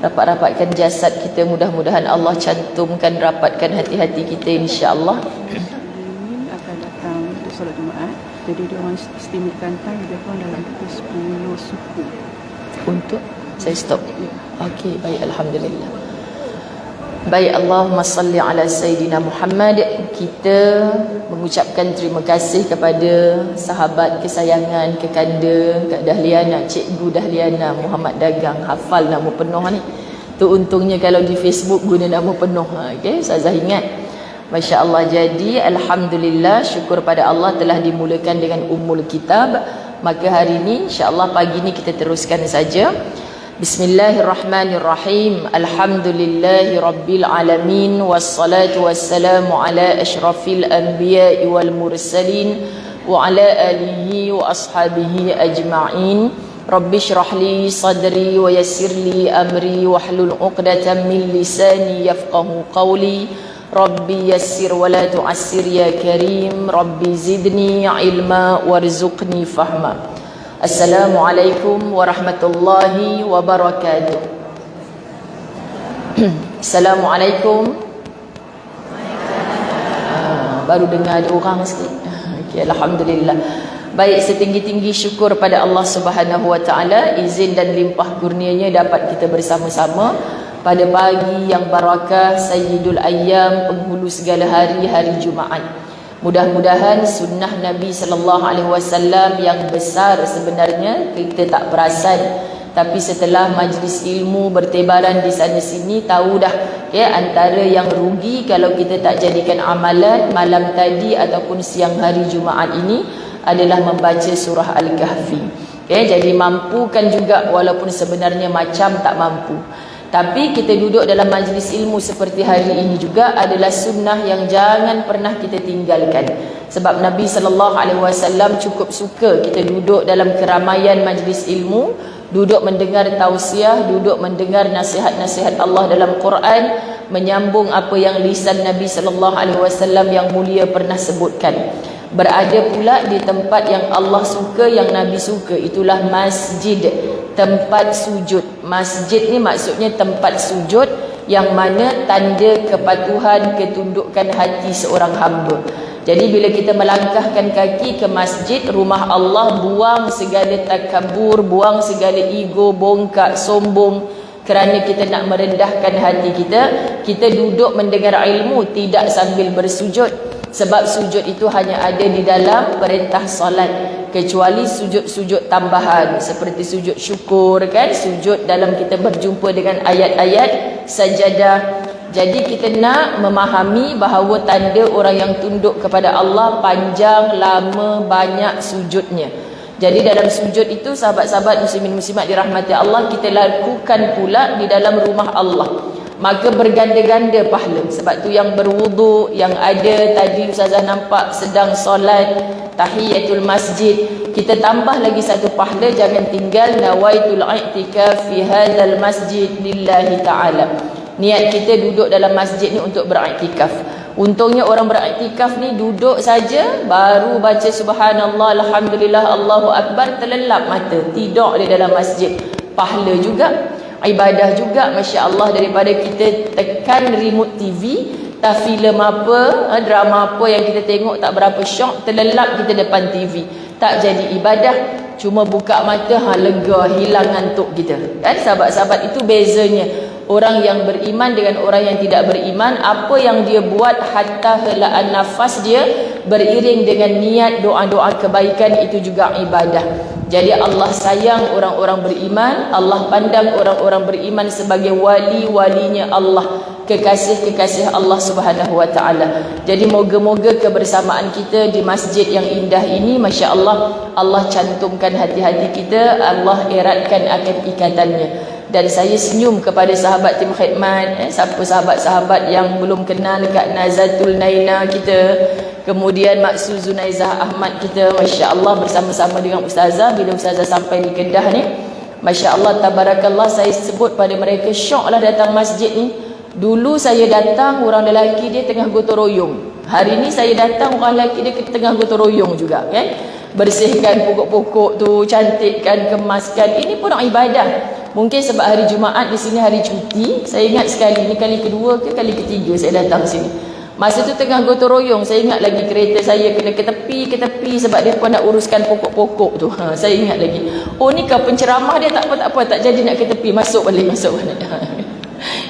rapat-rapatkan jasad kita. Mudah-mudahan Allah cantumkan, rapatkan hati-hati kita, insya-Allah. Ini akan datang untuk solat Jumaat. Jadi dia orang istimewakan time lebih kurang dalam pukul 10 suku. Untuk saya stop. Okey, baik, alhamdulillah. Baik, Allahumma salli ala Sayyidina Muhammad. Kita mengucapkan terima kasih kepada sahabat kesayangan, kekanda Kak Dahliana, Cikgu Dahliana Muhammad Dagang. Hafal nama penuh ni. Tu untungnya kalau di Facebook guna nama penuh. Okey, Ustazah ingat. Masya Allah. Jadi alhamdulillah, syukur pada Allah telah dimulakan dengan Ummul Kitab. Maka hari ini insya-Allah pagi ni kita teruskan saja. Bismillahirrahmanirrahim. Alhamdulillahi rabbil alamin, wassalatu wassalamu ala asyrafil anbiya'i wal mursalin wa ala alihi wa ashabihi ajma'in. Rabbi shrah li sadri wa yassir li amri wahlul 'uqdatam min lisani yafqahu qawli. Rabbi yassir wa la tu'assir ya karim. Rabbi zidni ilma warzuqni fahma. Assalamualaikum warahmatullahi wabarakatuh. Assalamualaikum. Baru dengar ada orang sikit. Okay, alhamdulillah. Baik, setinggi-tinggi syukur pada Allah Subhanahu wa taala, izin dan limpah kurnianya dapat kita bersama-sama pada pagi yang barakah, Sayyidul Ayyam, penghulu segala hari, hari Jumaat. Mudah-mudahan sunnah Nabi sallallahu alaihi wasallam yang besar sebenarnya kita tak perasan, tapi setelah majlis ilmu bertebaran di sana sini tahu dah ya, antara yang rugi kalau kita tak jadikan amalan malam tadi ataupun siang hari Jumaat ini adalah membaca surah Al-Kahfi. Okay, jadi mampukan juga walaupun sebenarnya macam tak mampu. Tapi kita duduk dalam majlis ilmu seperti hari ini juga adalah sunnah yang jangan pernah kita tinggalkan. Sebab Nabi SAW cukup suka kita duduk dalam keramaian majlis ilmu, duduk mendengar tausiah, duduk mendengar nasihat-nasihat Allah dalam Quran, menyambung apa yang lisan Nabi SAW yang mulia pernah sebutkan. Berada pula di tempat yang Allah suka, yang Nabi suka, itulah masjid, tempat sujud. Masjid ni maksudnya tempat sujud yang mana tanda kepatuhan, ketundukan hati seorang hamba. Jadi bila kita melangkahkan kaki ke masjid, rumah Allah, buang segala takabur, buang segala ego, bongkak, sombong, kerana kita nak merendahkan hati kita. Kita duduk mendengar ilmu, tidak sambil bersujud. Sebab sujud itu hanya ada di dalam perintah solat, kecuali sujud-sujud tambahan seperti sujud syukur kan, sujud dalam kita berjumpa dengan ayat-ayat sajadah. Jadi kita nak memahami bahawa tanda orang yang tunduk kepada Allah panjang, lama, banyak sujudnya. Jadi dalam sujud itu sahabat-sahabat muslimin muslimat dirahmati Allah, kita lakukan pula di dalam rumah Allah. Maka berganda-ganda pahala. Sebab tu yang berwudu, yang ada tadi Ustazah nampak sedang solat tahiyatul masjid, kita tambah lagi satu pahala. Jangan tinggal, nawaitul i'tikaf fi hadzal masjid lillahi ta'ala. Niat kita duduk dalam masjid ni untuk beriktikaf. Untungnya orang beriktikaf ni duduk saja, baru baca subhanallah, alhamdulillah, Allahu akbar, terlelap mata, tidur di dalam masjid. Pahala juga, ibadah juga, Masya Allah, daripada kita tekan remote TV, tak filem apa, drama apa yang kita tengok tak berapa syok, terlelap kita depan TV, tak jadi ibadah, cuma buka mata, lega, hilang ngantuk kita kan. Sahabat-sahabat, itu bezanya orang yang beriman dengan orang yang tidak beriman. Apa yang dia buat hatta helaan nafas dia beriring dengan niat doa-doa kebaikan, itu juga ibadah. Jadi Allah sayang orang-orang beriman, Allah pandang orang-orang beriman sebagai wali-walinya Allah, kekasih-kekasih Allah Subhanahu wa taala. Jadi moga-moga kebersamaan kita di masjid yang indah ini, Masya Allah, Allah cantumkan hati-hati kita, Allah eratkan akan ikatannya. Dan saya senyum kepada sahabat tim khidmat, siapa sahabat-sahabat yang belum kenal, Kak Nazatul Naina kita, kemudian Mak Suzunaizah Ahmad kita, Masya Allah, bersama-sama dengan Ustazah. Bila Ustazah sampai di Kedah ni, Masya Allah, tabarakallah, saya sebut pada mereka, syok lah datang masjid ni. Dulu saya datang, orang lelaki dia tengah gotong royong. Hari ni saya datang, orang lelaki dia tengah gotong royong juga kan. Bersihkan pokok-pokok tu, cantikkan, kemaskan. Ini pun ibadah. Mungkin sebab hari Jumaat di sini hari cuti. Saya ingat sekali, ini kali kedua ke kali ketiga saya datang sini. Masa tu tengah gotong royong, saya ingat lagi kereta saya kena ke tepi sebab dia pun nak uruskan pokok-pokok tu. Saya ingat lagi. Oh ni kau penceramah dia, tak apa tak jadi nak ke tepi, masuk balik.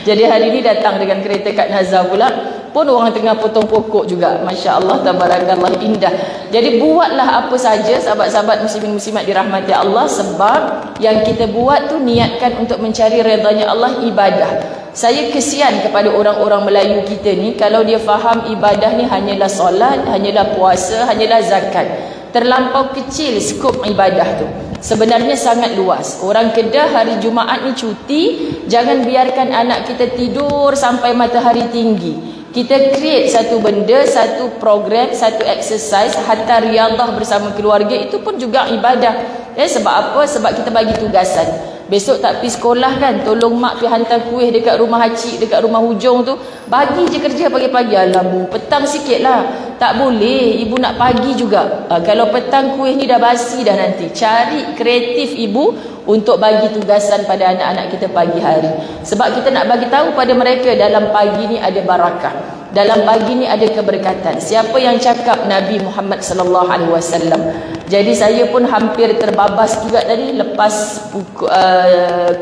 Jadi hari ni datang dengan kereta Kak Nazar pula, pun orang tengah potong pokok juga. Masya Allah, tabarakallah, indah. Jadi buatlah apa saja sahabat-sahabat muslimin muslimat dirahmati Allah, sebab yang kita buat tu niatkan untuk mencari redanya Allah, ibadah. Saya kesian kepada orang-orang Melayu kita ni, kalau dia faham ibadah ni hanyalah solat, hanyalah puasa, hanyalah zakat. Terlampau kecil skop ibadah tu. Sebenarnya sangat luas. Orang Kedah hari Jumaat ni cuti, jangan biarkan anak kita tidur sampai matahari tinggi. Kita create satu benda, satu program, satu exercise, hatta riadah bersama keluarga, itu pun juga ibadah. Sebab apa? Sebab kita bagi tugasan. Besok tak pergi sekolah kan, tolong mak pergi hantar kuih dekat rumah Hacik, dekat rumah hujung tu. Bagi je kerja pagi-pagi. Alah bu, petang sikit lah. Tak boleh, ibu nak pagi juga. Kalau petang kuih ni dah basi dah nanti. Cari kreatif ibu untuk bagi tugasan pada anak-anak kita pagi hari. Sebab kita nak bagi tahu pada mereka, dalam pagi ni ada barakah. Dalam pagi ni ada keberkatan. Siapa yang cakap? Nabi Muhammad sallallahu alaihi wasallam. Jadi saya pun hampir terbabas juga tadi lepas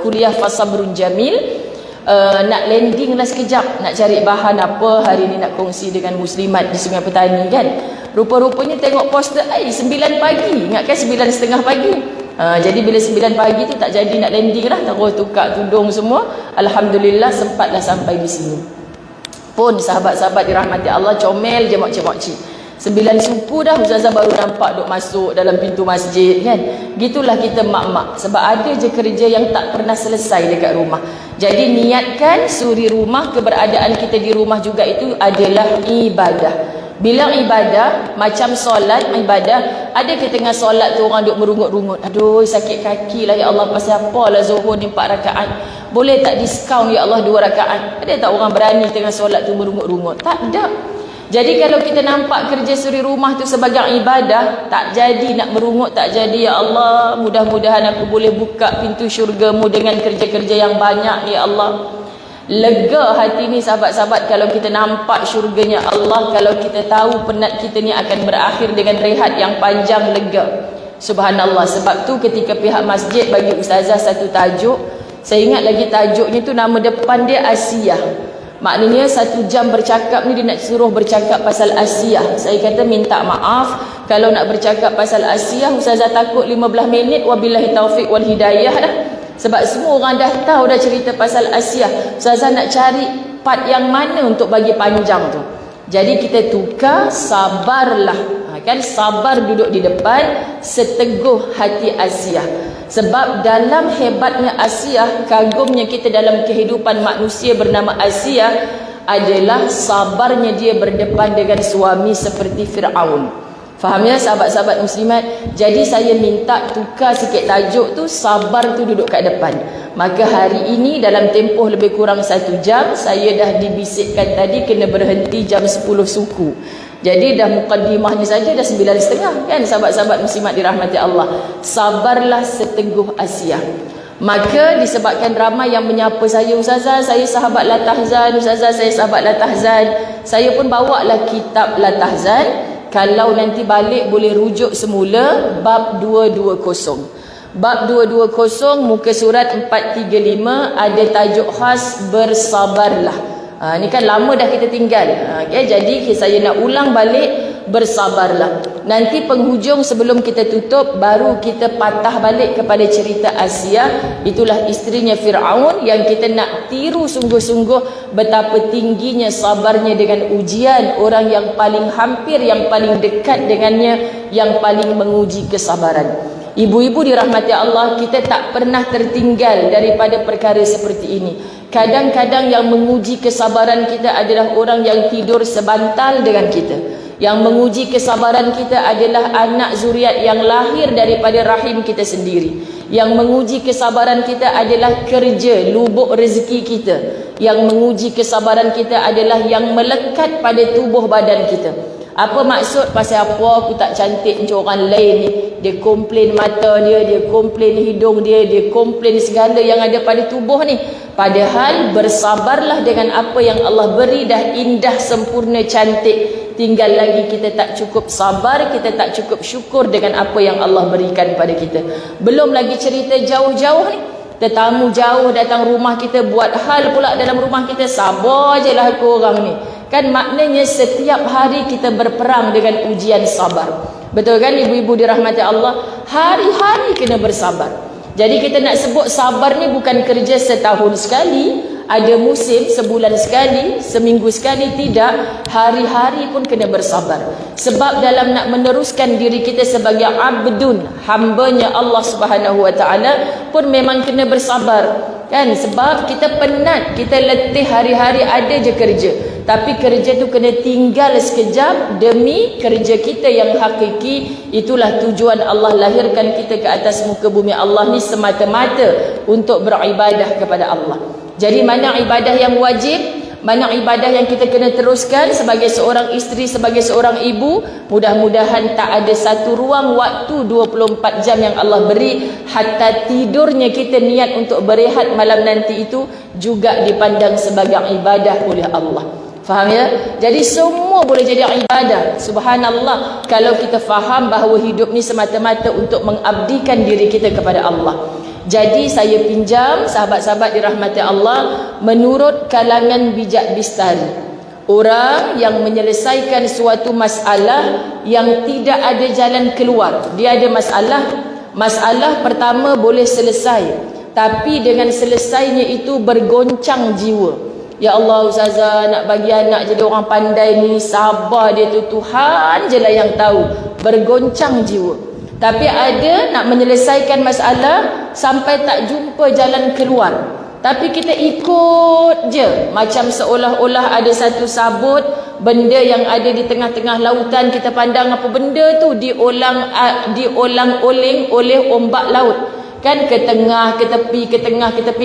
kuliah Fasabrun Jamil. Nak landing lah sekejap, nak cari bahan apa hari ni nak kongsi dengan muslimat di Sungai Petani kan. Rupa-rupanya tengok poster 9 pagi. Ingatkan 9.30 pagi. Jadi bila 9 pagi tu tak jadi nak landing lah, terus tukar tudung semua. Alhamdulillah sempatlah sampai di sini. Pun sahabat-sahabat dirahmati Allah, comel je makcik-makcik. 9 suku dah Ustazah baru nampak duk masuk dalam pintu masjid kan. Gitulah kita mak-mak. Sebab ada je kerja yang tak pernah selesai dekat rumah. Jadi niatkan suri rumah, keberadaan kita di rumah juga itu adalah ibadah. Bila ibadah, macam solat ibadah, ada ke tengah solat tu orang duk merungut-rungut, aduh sakit kaki lah ya Allah, pasal apalah Zuhur ni 4 rakaat, boleh tak diskaun ya Allah 2 rakaat? Ada tak orang berani tengah solat tu merungut-rungut? Tak ada. Jadi kalau kita nampak kerja suri rumah tu sebagai ibadah, tak jadi nak merungut, tak jadi ya Allah, mudah-mudahan aku boleh buka pintu syurga-Mu dengan kerja-kerja yang banyak ya Allah. Lega hati ni sahabat-sahabat kalau kita nampak syurganya Allah, kalau kita tahu penat kita ni akan berakhir dengan rehat yang panjang, lega. Subhanallah. Sebab tu ketika pihak masjid bagi ustazah satu tajuk, saya ingat lagi tajuknya tu nama depan dia Asiyah. Maknanya 1 jam bercakap ni dia nak suruh bercakap pasal Asiyah. Saya kata minta maaf kalau nak bercakap pasal Asiyah, ustazah takut 15 minit, wabillahi taufiq wal hidayah dah. Sebab semua orang dah tahu dah cerita pasal Asiyah. Ustazah nak cari part yang mana untuk bagi panjang tu. Jadi kita tukar sabarlah. Kan sabar duduk di depan, seteguh hati Asiyah. Sebab dalam hebatnya Asiyah, kagumnya kita dalam kehidupan manusia bernama Asiyah adalah sabarnya dia berdepan dengan suami seperti Fir'aun. Faham ya sahabat-sahabat muslimat? Jadi saya minta tukar sikit tajuk tu, sabar tu duduk kat depan. Maka hari ini dalam tempoh lebih kurang 1 jam, saya dah dibisikkan tadi kena berhenti jam 10 suku. Jadi dah mukaddimahnya saja dah 9.30 kan sahabat-sahabat muslimat dirahmati Allah. Sabarlah seteguh Asiyah. Maka disebabkan ramai yang menyapa saya, ustazah saya sahabat Latahzan, ustazah saya sahabat Latahzan, saya pun bawalah kitab Latahzan. Kalau nanti balik boleh rujuk semula bab 220. Bab 220 muka surat 435 ada tajuk khas bersabarlah. Ni kan lama dah kita tinggal. Okay, jadi saya nak ulang balik bersabarlah. Nanti penghujung sebelum kita tutup baru kita patah balik kepada cerita Asiyah. Itulah isterinya Fir'aun yang kita nak tiru sungguh-sungguh betapa tingginya sabarnya dengan ujian. Orang yang paling hampir, yang paling dekat dengannya, yang paling menguji kesabaran. Ibu-ibu dirahmati Allah, kita tak pernah tertinggal daripada perkara seperti ini. Kadang-kadang yang menguji kesabaran kita adalah orang yang tidur sebantal dengan kita. Yang menguji kesabaran kita adalah anak zuriat yang lahir daripada rahim kita sendiri. Yang menguji kesabaran kita adalah kerja, lubuk rezeki kita. Yang menguji kesabaran kita adalah yang melekat pada tubuh badan kita. Apa maksud? Pasal apa aku tak cantik macam orang lain ni. Dia komplain mata dia komplain hidung dia komplain segala yang ada pada tubuh ni. Padahal bersabarlah dengan apa yang Allah beri, dah indah, sempurna, cantik. Tinggal lagi kita tak cukup sabar, kita tak cukup syukur dengan apa yang Allah berikan pada kita. Belum lagi cerita jauh-jauh ni. Tetamu jauh datang rumah kita, buat hal pula dalam rumah kita, sabar je lah aku orang ni. Kan maknanya setiap hari kita berperang dengan ujian sabar. Betul kan ibu-ibu dirahmati Allah? Hari-hari kena bersabar. Jadi kita nak sebut sabar ni bukan kerja setahun sekali, ada musim sebulan sekali, seminggu sekali, tidak. Hari-hari pun kena bersabar. Sebab dalam nak meneruskan diri kita sebagai abdun, hambanya Allah Subhanahu Wa Taala pun memang kena bersabar. Kan? Sebab kita penat, kita letih hari-hari ada je kerja. Tapi kerja tu kena tinggal sekejap demi kerja kita yang hakiki. Itulah tujuan Allah lahirkan kita ke atas muka bumi Allah ni semata-mata untuk beribadah kepada Allah. Jadi mana ibadah yang wajib, mana ibadah yang kita kena teruskan sebagai seorang isteri, sebagai seorang ibu. Mudah-mudahan tak ada satu ruang waktu 24 jam yang Allah beri, hatta tidurnya kita niat untuk berehat malam nanti itu juga dipandang sebagai ibadah oleh Allah. Faham ya? Jadi semua boleh jadi ibadah. Subhanallah, kalau kita faham bahawa hidup ni semata-mata untuk mengabdikan diri kita kepada Allah. Jadi saya pinjam sahabat-sahabat dirahmati Allah, menurut kalangan bijak bistari, orang yang menyelesaikan suatu masalah yang tidak ada jalan keluar. Dia ada masalah pertama boleh selesai, tapi dengan selesainya itu bergoncang jiwa. Ya Allah Ustazah, nak bagi anak jadi orang pandai ni, sabar dia tu, Tuhan je lah yang tahu. Bergoncang jiwa. Tapi ada nak menyelesaikan masalah sampai tak jumpa jalan keluar, tapi kita ikut je, macam seolah-olah ada satu sabut, benda yang ada di tengah-tengah lautan, kita pandang apa benda tu diolang-oling oleh ombak laut. Kan ke tengah, ke tepi,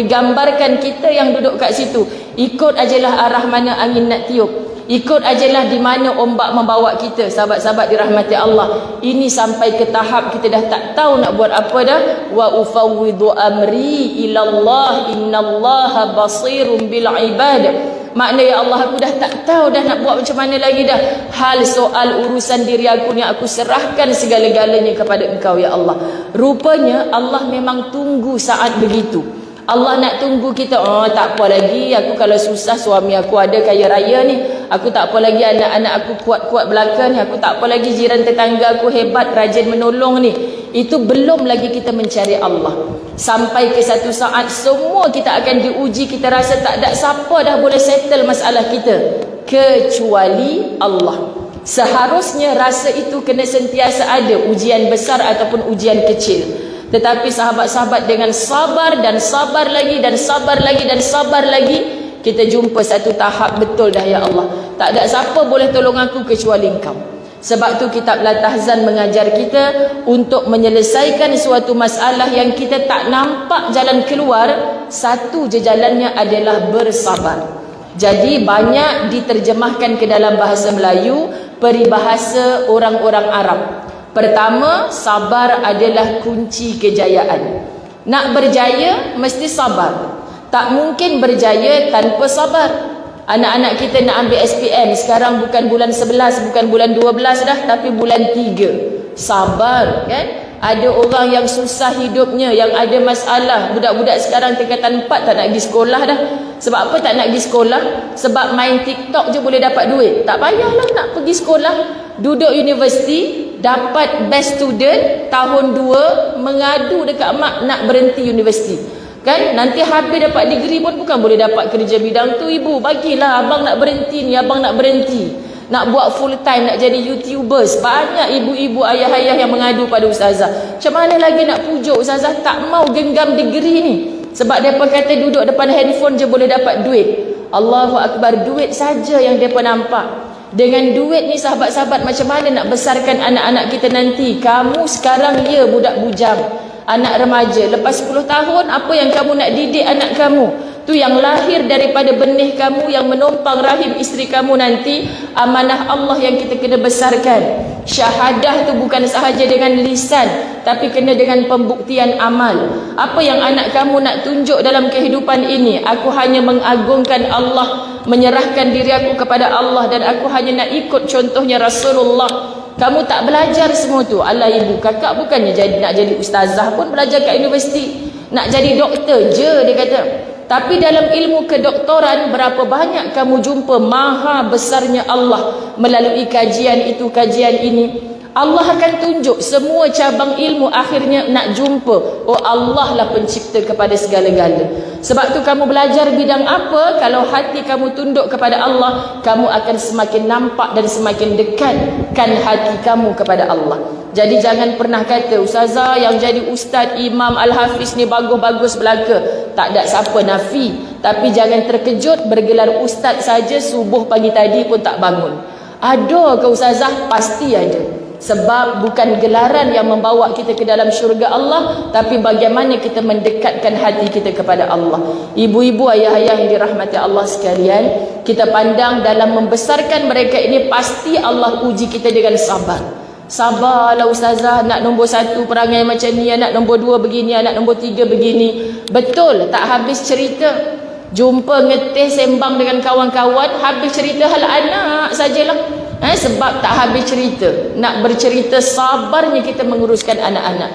gambarkan kita yang duduk kat situ. Ikut ajalah arah mana angin nak tiup. Ikut ajalah di mana ombak membawa kita. Sahabat-sahabat dirahmati Allah, ini sampai ke tahap kita dah tak tahu nak buat apa dah. Wa ufawwidu amri ilallah innallaha basirun bil ibad. Makna ya Allah, aku dah tak tahu dah nak buat macam mana lagi dah. Hal soal urusan diri aku ni aku serahkan segala-galanya kepada Engkau ya Allah. Rupanya Allah memang tunggu saat begitu. Allah nak tunggu kita. Oh, tak apa lagi, aku kalau susah suami aku ada kaya raya ni, aku tak apa lagi anak-anak aku kuat-kuat belaka ni, aku tak apa lagi jiran tetangga aku hebat rajin menolong ni. Itu belum lagi kita mencari Allah. Sampai ke satu saat semua kita akan diuji, kita rasa tak ada siapa dah boleh settle masalah kita kecuali Allah. Seharusnya rasa itu kena sentiasa ada, ujian besar ataupun ujian kecil. Tetapi sahabat-sahabat dengan sabar dan sabar lagi dan sabar lagi dan sabar lagi, kita jumpa satu tahap betul dah ya Allah, tak ada siapa boleh tolong aku kecuali Engkau. Sebab tu kitab Al-Tahzan mengajar kita untuk menyelesaikan suatu masalah yang kita tak nampak jalan keluar, satu je jalannya adalah bersabar. Jadi banyak diterjemahkan ke dalam bahasa Melayu peribahasa orang-orang Arab. Pertama, sabar adalah kunci kejayaan. Nak berjaya mesti sabar. Tak mungkin berjaya tanpa sabar. Anak-anak kita nak ambil SPM sekarang, bukan bulan 11, bukan bulan 12 dah, tapi bulan 3. Sabar kan? Ada orang yang susah hidupnya, yang ada masalah. Budak-budak sekarang tingkatan 4 tak nak pergi sekolah dah. Sebab apa tak nak pergi sekolah? Sebab main TikTok je boleh dapat duit. Tak payahlah nak pergi sekolah. Duduk universiti, dapat best student tahun 2, mengadu dekat mak nak berhenti universiti. Kan nanti habis dapat degree pun bukan boleh dapat kerja bidang tu. Ibu bagilah, abang nak berhenti ni, abang nak berhenti, nak buat full time, nak jadi YouTubers. Banyak ibu-ibu, ayah-ayah yang mengadu pada ustazah. Macam mana lagi nak pujuk ustazah tak mau genggam degree ni? Sebab mereka kata duduk depan handphone je boleh dapat duit. Allahu Akbar, duit saja yang mereka nampak. Dengan duit ni sahabat-sahabat, macam mana nak besarkan anak-anak kita nanti? Kamu sekarang ya budak bujang, anak remaja. Lepas 10 tahun, apa yang kamu nak didik anak kamu? Tu yang lahir daripada benih kamu yang menumpang rahim isteri kamu nanti, amanah Allah yang kita kena besarkan. Syahadah tu bukan sahaja dengan lisan, tapi kena dengan pembuktian amal. Apa yang anak kamu nak tunjuk dalam kehidupan ini? Aku hanya mengagungkan Allah, menyerahkan diri aku kepada Allah, dan aku hanya nak ikut contohnya Rasulullah. Kamu tak belajar semua tu. Alah ibu, kakak bukannya nak jadi ustazah pun belajar kat universiti. Nak jadi doktor je, dia kata. Tapi dalam ilmu kedoktoran, berapa banyak kamu jumpa maha besarnya Allah melalui kajian itu, kajian ini. Allah akan tunjuk semua cabang ilmu, akhirnya nak jumpa, oh Allah lah pencipta kepada segala-gala. Sebab tu kamu belajar bidang apa, kalau hati kamu tunduk kepada Allah, kamu akan semakin nampak dan semakin dekatkan hati kamu kepada Allah. Jadi jangan pernah kata, ustazah yang jadi ustaz, imam, al-hafiz ni bagus-bagus belaka. Tak ada siapa nafi. Tapi jangan terkejut, bergelar ustaz saja subuh pagi tadi pun tak bangun. Ada ke ustazah? Pasti ada. Sebab bukan gelaran yang membawa kita ke dalam syurga Allah, tapi bagaimana kita mendekatkan hati kita kepada Allah. Ibu-ibu, ayah-ayah yang dirahmati Allah sekalian, kita pandang dalam membesarkan mereka ini, pasti Allah uji kita dengan sabar. Sabarlah ustazah, nak nombor 1 perangai macam ni, anak nombor 2 begini, anak nombor 3 begini. Betul, tak habis cerita. Jumpa ngeteh sembang dengan kawan-kawan, habis cerita hal anak sajalah. Sebab tak habis cerita. Nak bercerita, sabarnya kita menguruskan anak-anak.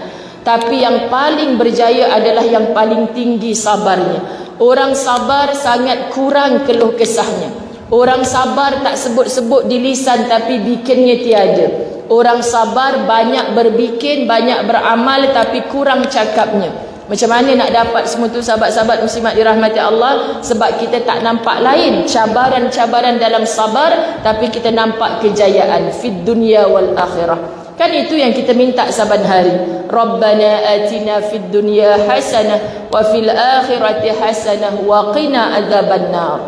Tapi yang paling berjaya adalah yang paling tinggi sabarnya. Orang sabar sangat kurang keluh kesahnya. Orang sabar tak sebut-sebut di lisan, tapi bikinnya tiada. Orang sabar banyak berbikin, banyak beramal, tapi kurang cakapnya. Macam mana nak dapat semua tu sahabat-sahabat muslimat dirahmati Allah? Sebab kita tak nampak lain cabaran-cabaran dalam sabar, tapi kita nampak kejayaan fid dunya wal akhirah. Kan itu yang kita minta saban hari. Rabbana atina fid dunya hasanah wa fil akhirati hasanah wa qina adzabannar.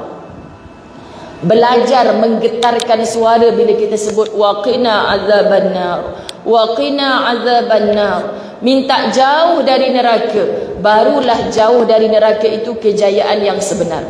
Belajar menggetarkan suara bila kita sebut wa qina adzabannar, wa qina adzabannar. Minta jauh dari neraka, barulah jauh dari neraka itu kejayaan yang sebenar.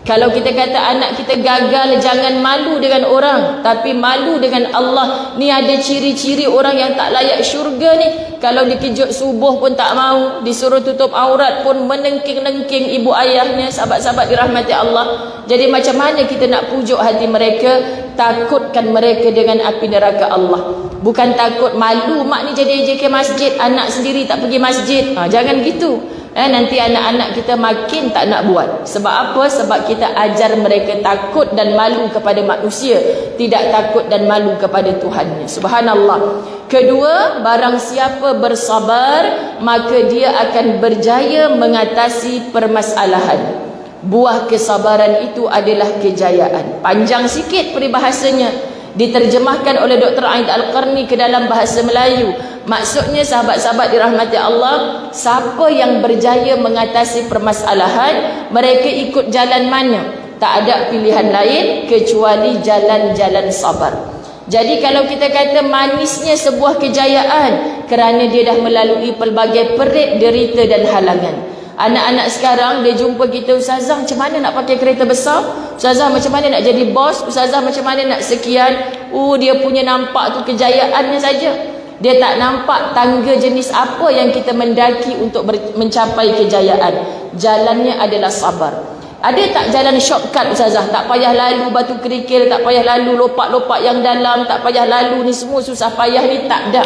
Kalau kita kata anak kita gagal, jangan malu dengan orang, tapi malu dengan Allah. Ni ada ciri-ciri orang yang tak layak syurga ni. Kalau dikejut subuh pun tak mau, disuruh tutup aurat pun menengking-nengking ibu ayahnya. Sahabat-sahabat dirahmati Allah. Jadi macam mana kita nak pujuk hati mereka? Takutkan mereka dengan api neraka Allah. Bukan takut, malu mak ni jadi AJK masjid, anak sendiri tak pergi masjid. Jangan gitu. Nanti anak-anak kita makin tak nak buat. Sebab apa? Sebab kita ajar mereka takut dan malu kepada manusia, tidak takut dan malu kepada Tuhannya. Subhanallah. Kedua, barang siapa bersabar, maka dia akan berjaya mengatasi permasalahan. Buah kesabaran itu adalah kejayaan. Panjang sikit peribahasanya, diterjemahkan oleh Dr. Aid Al-Qarni ke dalam bahasa Melayu. Maksudnya sahabat-sahabat dirahmati Allah, siapa yang berjaya mengatasi permasalahan, mereka ikut jalan mana? Tak ada pilihan lain kecuali jalan-jalan sabar. Jadi kalau kita kata manisnya sebuah kejayaan, kerana dia dah melalui pelbagai perit, derita dan halangan. Anak-anak sekarang dia jumpa kita, ustazah macam mana nak pakai kereta besar, ustazah macam mana nak jadi bos, ustazah macam mana nak sekian. Dia punya nampak tu kejayaannya saja. Dia tak nampak tangga jenis apa yang kita mendaki untuk mencapai kejayaan. Jalannya adalah sabar. Ada tak jalan shortcut ustazah? Tak payah lalu batu kerikil, tak payah lalu lopak-lopak yang dalam, tak payah lalu ni semua susah payah ni, tak ada.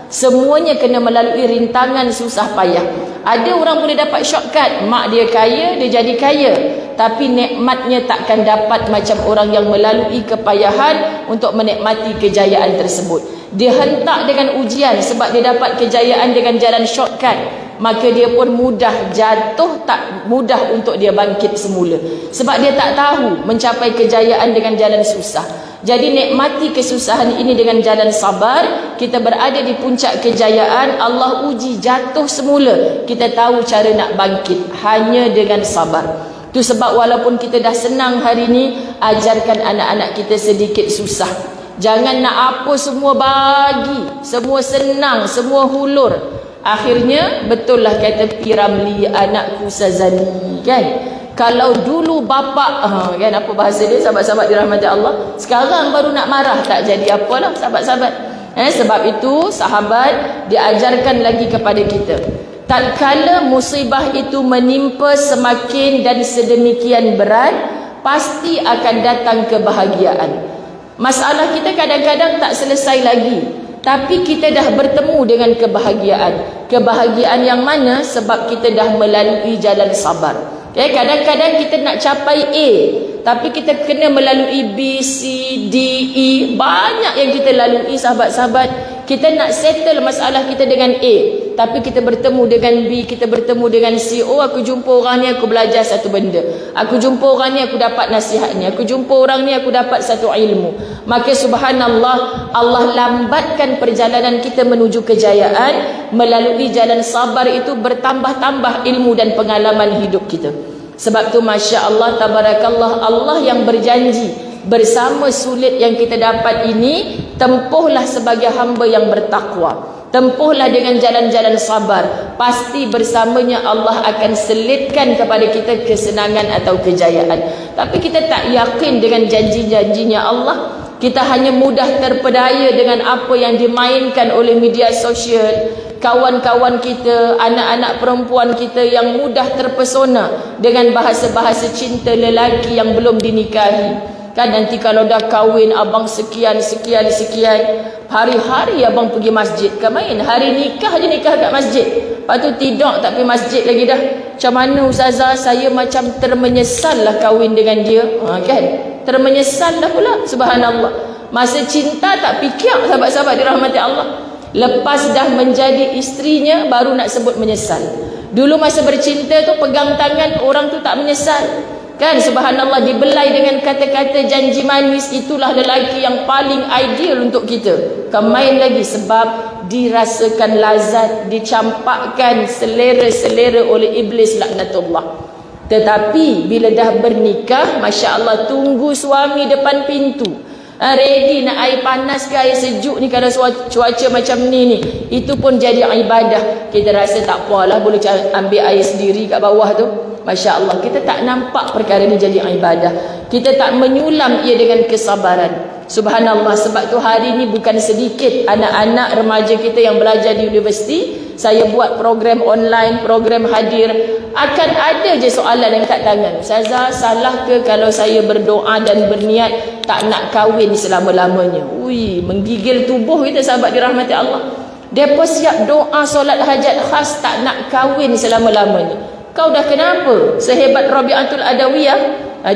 Semuanya kena melalui rintangan susah payah. Ada orang boleh dapat shortcut, mak dia kaya, dia jadi kaya, tapi nikmatnya takkan dapat macam orang yang melalui kepayahan untuk menikmati kejayaan tersebut. Dia hentak dengan ujian sebab dia dapat kejayaan dengan jalan shortcut, maka dia pun mudah jatuh, tak mudah untuk dia bangkit semula. Sebab dia tak tahu mencapai kejayaan dengan jalan susah. Jadi nikmati kesusahan ini dengan jalan sabar. Kita berada di puncak kejayaan, Allah uji jatuh semula, kita tahu cara nak bangkit hanya dengan sabar. Itu sebab walaupun kita dah senang hari ini, ajarkan anak-anak kita sedikit susah. Jangan nak apa semua bagi, semua senang, semua hulur. Akhirnya betul lah kata Piramli, anakku Sazali, kan? Kalau dulu bapa kan apa bahasa dia, sahabat-sahabat dirahmati Allah, sekarang baru nak marah, tak jadi apalah sahabat-sahabat. Sebab itu sahabat diajarkan lagi kepada kita, tatkala musibah itu menimpa semakin dan sedemikian berat, pasti akan datang kebahagiaan. Masalah kita kadang-kadang tak selesai lagi, tapi kita dah bertemu dengan kebahagiaan. Kebahagiaan yang mana? Sebab kita dah melalui jalan sabar. Kadang-kadang kita nak capai A, tapi kita kena melalui B, C, D, E. Banyak yang kita lalui sahabat-sahabat. Kita nak settle masalah kita dengan A, tapi kita bertemu dengan B, kita bertemu dengan C. Oh, aku jumpa orang ni, aku belajar satu benda. Aku jumpa orang ni, aku dapat nasihat ni. Aku jumpa orang ni, aku dapat satu ilmu. Maka subhanallah, Allah lambatkan perjalanan kita menuju kejayaan. Melalui jalan sabar itu bertambah-tambah ilmu dan pengalaman hidup kita. Sebab tu Masya Allah, tabarakallah, Allah yang berjanji bersama sulit yang kita dapat ini, tempuhlah sebagai hamba yang bertakwa. Tempuhlah dengan jalan-jalan sabar. Pasti bersamanya Allah akan selitkan kepada kita kesenangan atau kejayaan. Tapi kita tak yakin dengan janji-janjinya Allah. Kita hanya mudah terpedaya dengan apa yang dimainkan oleh media sosial. Kawan-kawan kita, anak-anak perempuan kita yang mudah terpesona dengan bahasa-bahasa cinta lelaki yang belum dinikahi. Kan nanti kalau dah kahwin, abang sekian. Hari-hari abang pergi masjid ke main. Hari nikah je nikah kat masjid. Lepas tu tidur tak pergi masjid lagi dah. Macam mana ustazah, saya macam termenyesal lah kahwin dengan dia. Kan? Termenyesal lah pula. Subhanallah. Masa cinta tak fikir, sahabat-sahabat dirahmati Allah. Lepas dah menjadi isterinya, baru nak sebut menyesal. Dulu masa bercinta tu, pegang tangan, orang tu tak menyesal. Kan, subhanallah, dibelai dengan kata-kata janji manis. Itulah lelaki yang paling ideal untuk kita. Main lagi sebab dirasakan lazat, dicampakkan selera-selera oleh iblis laknatullah. Tetapi bila dah bernikah, Masya Allah, tunggu suami depan pintu. Ready nak air panas ke air sejuk ni, kalau cuaca macam ni. Itu pun jadi ibadah. Kita rasa tak apalah, boleh ambil air sendiri kat bawah tu. Masya Allah, kita tak nampak perkara ni jadi ibadah. Kita tak menyulam ia dengan kesabaran. Subhanallah, sebab tu hari ni bukan sedikit anak-anak remaja kita yang belajar di universiti. Saya buat program online, program hadir. Akan ada je soalan yang kat tangan. Ustazah, salah ke kalau saya berdoa dan berniat tak nak kahwin selama-lamanya? Ui, menggigil tubuh kita sahabat dirahmati Allah. Mereka siap doa solat hajat khas tak nak kahwin selama-lamanya. Kau dah kenapa? Sehebat Rabi'atul Adawiyah?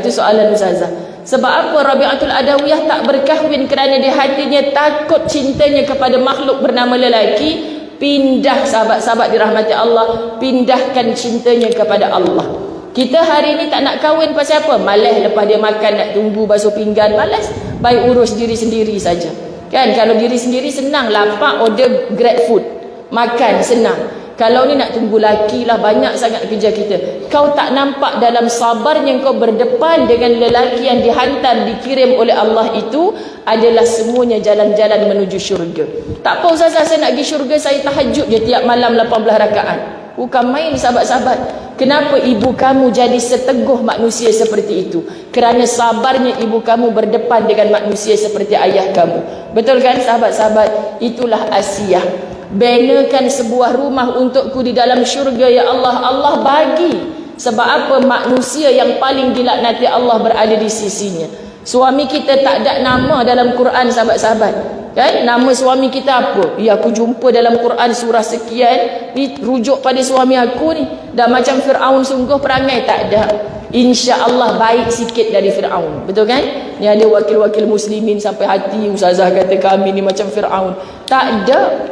Itu soalan ustazah. Sebab apa Rabi'atul Adawiyah tak berkahwin? Kerana di hatinya takut cintanya kepada makhluk bernama lelaki. Pindah, sahabat-sahabat dirahmati Allah, pindahkan cintanya kepada Allah. Kita hari ni tak nak kahwin pasal apa? Malas lepas dia makan nak tunggu basuh pinggan, malas. Baik urus diri sendiri saja. Kan, kalau diri sendiri senang, lapar order Grab food, makan senang. Kalau ni nak tunggu laki lah, banyak sangat kerja kita. Kau tak nampak dalam sabarnya kau berdepan dengan lelaki yang dihantar, dikirim oleh Allah itu adalah semuanya jalan-jalan menuju syurga. Tak apa ustazah, saya nak pergi syurga, saya tahajud je tiap malam 18 rakaat. Bukan main sahabat-sahabat. Kenapa ibu kamu jadi seteguh manusia seperti itu? Kerana sabarnya ibu kamu berdepan dengan manusia seperti ayah kamu. Betul kan sahabat-sahabat? Itulah Asiyah. Banakan sebuah rumah untukku di dalam syurga ya Allah. Allah bagi. Sebab apa? Manusia yang paling dilaknati Allah berada di sisinya. Suami kita tak ada nama dalam Quran sahabat-sahabat. Kan? Nama suami kita apa? Ya, aku jumpa dalam Quran surah sekian, ni rujuk pada suami aku ni. Dah macam Fir'aun sungguh perangai, tak ada. Insya Allah baik sikit dari Fir'aun. Betul kan? Ni ada wakil-wakil muslimin sampai hati ustazah kata kami ni macam Fir'aun. Tak ada.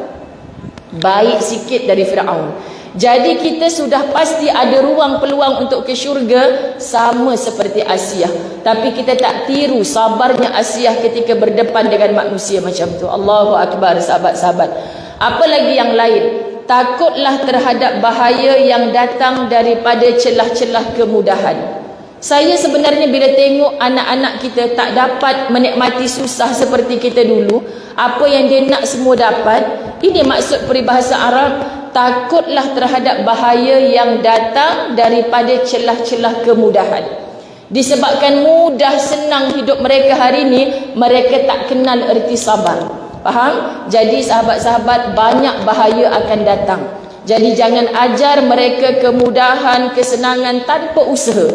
Baik sikit dari Fir'aun. Jadi kita sudah pasti ada ruang peluang untuk ke syurga, sama seperti Asiyah. Tapi kita tak tiru sabarnya Asiyah ketika berdepan dengan manusia macam tu. Allahu Akbar sahabat-sahabat. Apa lagi yang lain? Takutlah terhadap bahaya yang datang daripada celah-celah kemudahan. Saya sebenarnya bila tengok anak-anak kita tak dapat menikmati susah seperti kita dulu, apa yang dia nak semua dapat. Ini maksud peribahasa Arab, takutlah terhadap bahaya yang datang daripada celah-celah kemudahan. Disebabkan mudah senang hidup mereka hari ini, mereka tak kenal erti sabar. Faham? Jadi sahabat-sahabat, banyak bahaya akan datang. Jadi jangan ajar mereka kemudahan, kesenangan tanpa usaha.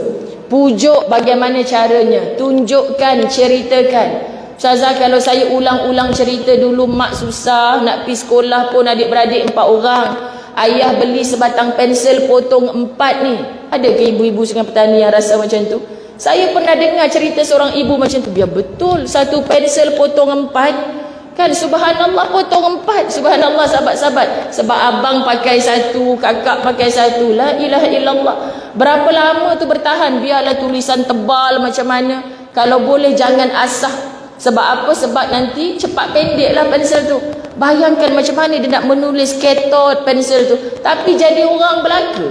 Pujuk bagaimana caranya, tunjukkan, ceritakan. Ustazah, kalau saya ulang-ulang cerita dulu mak susah nak pergi sekolah pun adik-beradik 4 orang. Ayah beli sebatang pensel potong 4 ni. Ada ke ibu-ibu dengan petani yang rasa macam tu? Saya pernah dengar cerita seorang ibu macam tu. Biar betul, satu pensel potong 4. Kan subhanallah potong 4. Subhanallah sahabat-sahabat. Sebab abang pakai satu, kakak pakai satu. La ilaha illallah. Berapa lama tu bertahan? Biarlah tulisan tebal macam mana. Kalau boleh jangan asah. Sebab apa? Sebab nanti cepat pendek lah pensel tu. Bayangkan macam mana dia nak menulis ketot pensel tu. Tapi jadi orang belaka.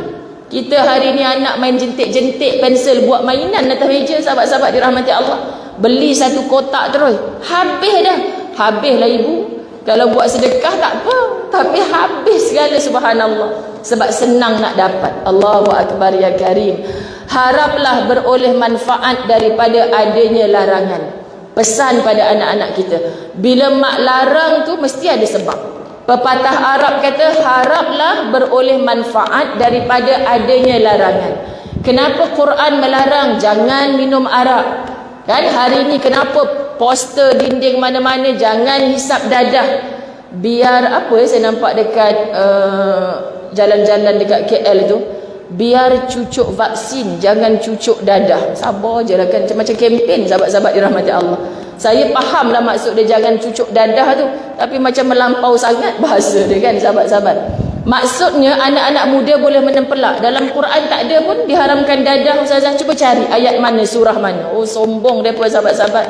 Kita hari ni anak main jentik-jentik pensel, buat mainan atas meja, sahabat-sahabat dirahmati Allah. Beli satu kotak terus. Habis dah. Habislah ibu. Kalau buat sedekah tak apa. Tapi habis segala, subhanallah. Sebab senang nak dapat. Allahu Akbar ya Karim. Haraplah beroleh manfaat daripada adanya larangan. Pesan pada anak-anak kita, bila mak larang tu mesti ada sebab. Pepatah Arab kata, haraplah beroleh manfaat daripada adanya larangan. Kenapa Quran melarang jangan minum arak? Kan hari ni kenapa poster dinding mana-mana jangan hisap dadah? Biar apa saya nampak dekat jalan-jalan dekat KL tu, biar cucuk vaksin, jangan cucuk dadah. Sabar je lah kan, macam kempen sahabat-sahabat dirahmati Allah. Saya faham lah maksud dia jangan cucuk dadah tu, tapi macam melampau sangat bahasa dia kan sahabat-sahabat. Maksudnya anak-anak muda boleh menempelak. Dalam Quran tak ada pun diharamkan dadah. Ustazah cuba cari ayat mana, surah mana. Oh sombong mereka sahabat-sahabat.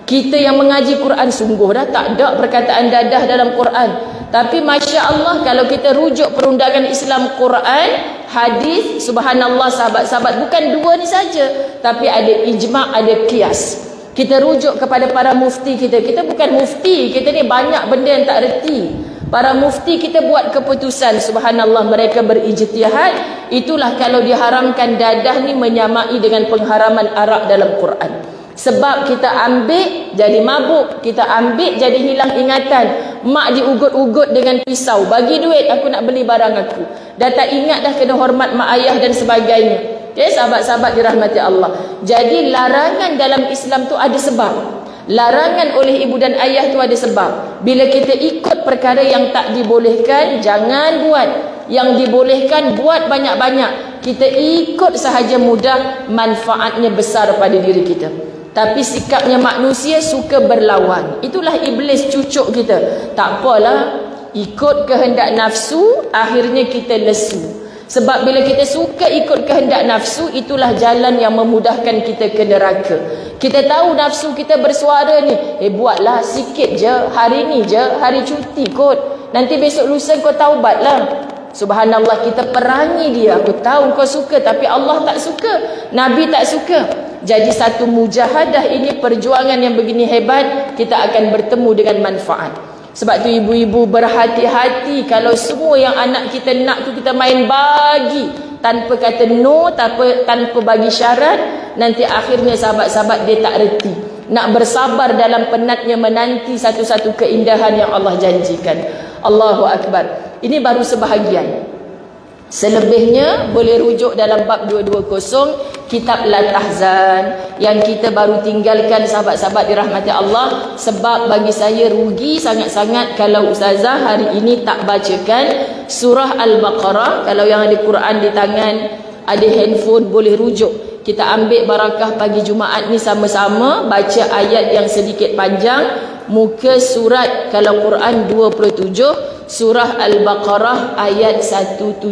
Kita yang mengaji Quran sungguh dah tak ada perkataan dadah dalam Quran. Tapi Masya Allah, kalau kita rujuk perundangan Islam Quran, hadis, subhanallah sahabat-sahabat, bukan dua ni saja, tapi ada ijma', ada qiyas. Kita rujuk kepada para mufti kita. Kita bukan mufti, kita ni banyak benda yang tak reti. Para mufti kita buat keputusan, subhanallah, mereka berijtihad. Itulah kalau diharamkan dadah ni menyamai dengan pengharaman arak dalam Quran. Sebab kita ambil jadi mabuk, kita ambil jadi hilang ingatan. Mak diugut-ugut dengan pisau, bagi duit aku nak beli barang aku. Dah tak ingat dah kena hormat mak ayah dan sebagainya. Okay, sahabat-sahabat dirahmati Allah. Jadi larangan dalam Islam tu ada sebab. Larangan oleh ibu dan ayah tu ada sebab. Bila kita ikut perkara yang tak dibolehkan, jangan buat. Yang dibolehkan, buat banyak-banyak. Kita ikut sahaja mudah, manfaatnya besar pada diri kita. Tapi sikapnya manusia suka berlawan. Itulah iblis cucuk kita. Tak apalah, ikut kehendak nafsu, akhirnya kita lesu. Sebab bila kita suka ikut kehendak nafsu, itulah jalan yang memudahkan kita ke neraka. Kita tahu nafsu kita bersuara ni, buatlah sikit je, hari ni je, hari cuti kot. Nanti besok lusa kau taubatlah. Subhanallah, kita perangi dia. Aku tahu kau suka, tapi Allah tak suka, Nabi tak suka. Jadi satu mujahadah ini, perjuangan yang begini hebat, kita akan bertemu dengan manfaat. Sebab tu ibu-ibu berhati-hati. Kalau semua yang anak kita nak tu kita main bagi, tanpa kata no, tanpa bagi syarat, nanti akhirnya sahabat-sahabat dia tak reti. Nak bersabar dalam penatnya menanti satu-satu keindahan yang Allah janjikan. Allahu Akbar. Ini baru sebahagian. Selebihnya boleh rujuk dalam bab 220 kitab Al-Ahzan yang kita baru tinggalkan, sahabat-sahabat dirahmati Allah. Sebab bagi saya rugi sangat-sangat kalau ustazah hari ini tak bacakan surah Al-Baqarah. Kalau yang ada Quran di tangan, ada handphone, boleh rujuk. Kita ambil barakah pagi Jumaat ni sama-sama baca ayat yang sedikit panjang. Muka surat kalau Quran 27, surah Al-Baqarah ayat 177.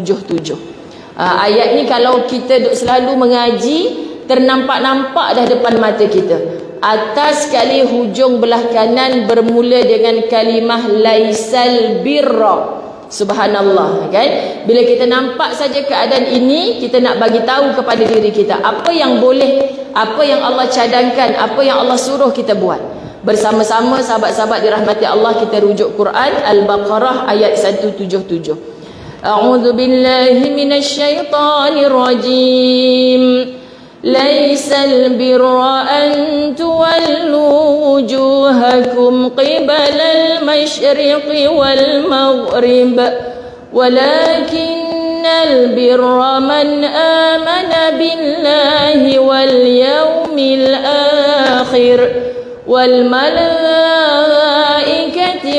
Ayat ni kalau kita duk selalu mengaji, ternampak-nampak dah depan mata kita. Atas sekali hujung belah kanan bermula dengan kalimah laisal birra. Subhanallah, kan? Bila kita nampak saja keadaan ini, kita nak bagi tahu kepada diri kita apa yang boleh, apa yang Allah cadangkan, apa yang Allah suruh kita buat. Bersama-sama sahabat-sahabat dirahmati Allah, kita rujuk Quran Al-Baqarah ayat 177. أعوذ بالله من الشيطان الرجيم ليس البر أن تولوا وجوهكم قبل المشرق والمغرب ولكن البر من آمن بالله واليوم الآخر والملائكة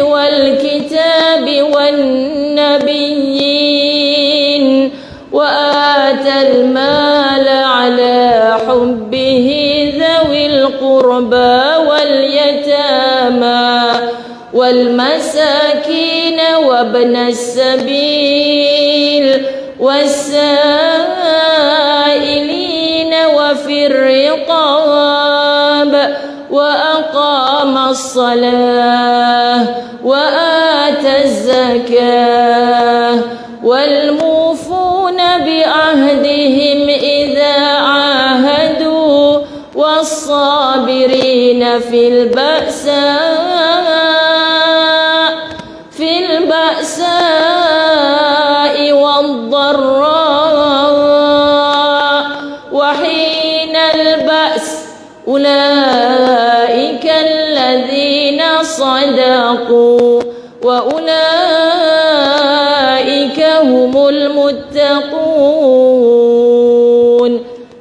والكتاب والنبيين وآتى المال على حبه ذوي القربى واليتامى والمساكين وابن السبيل والسائلين وفي الرقاب وأقام الصلاة وآتى الزكاة والموفون بعهدهم إذا عاهدوا والصابرين في البأساء والضراء وحين البأس أولئك الذين صدقوا وأولئك هم المتقون.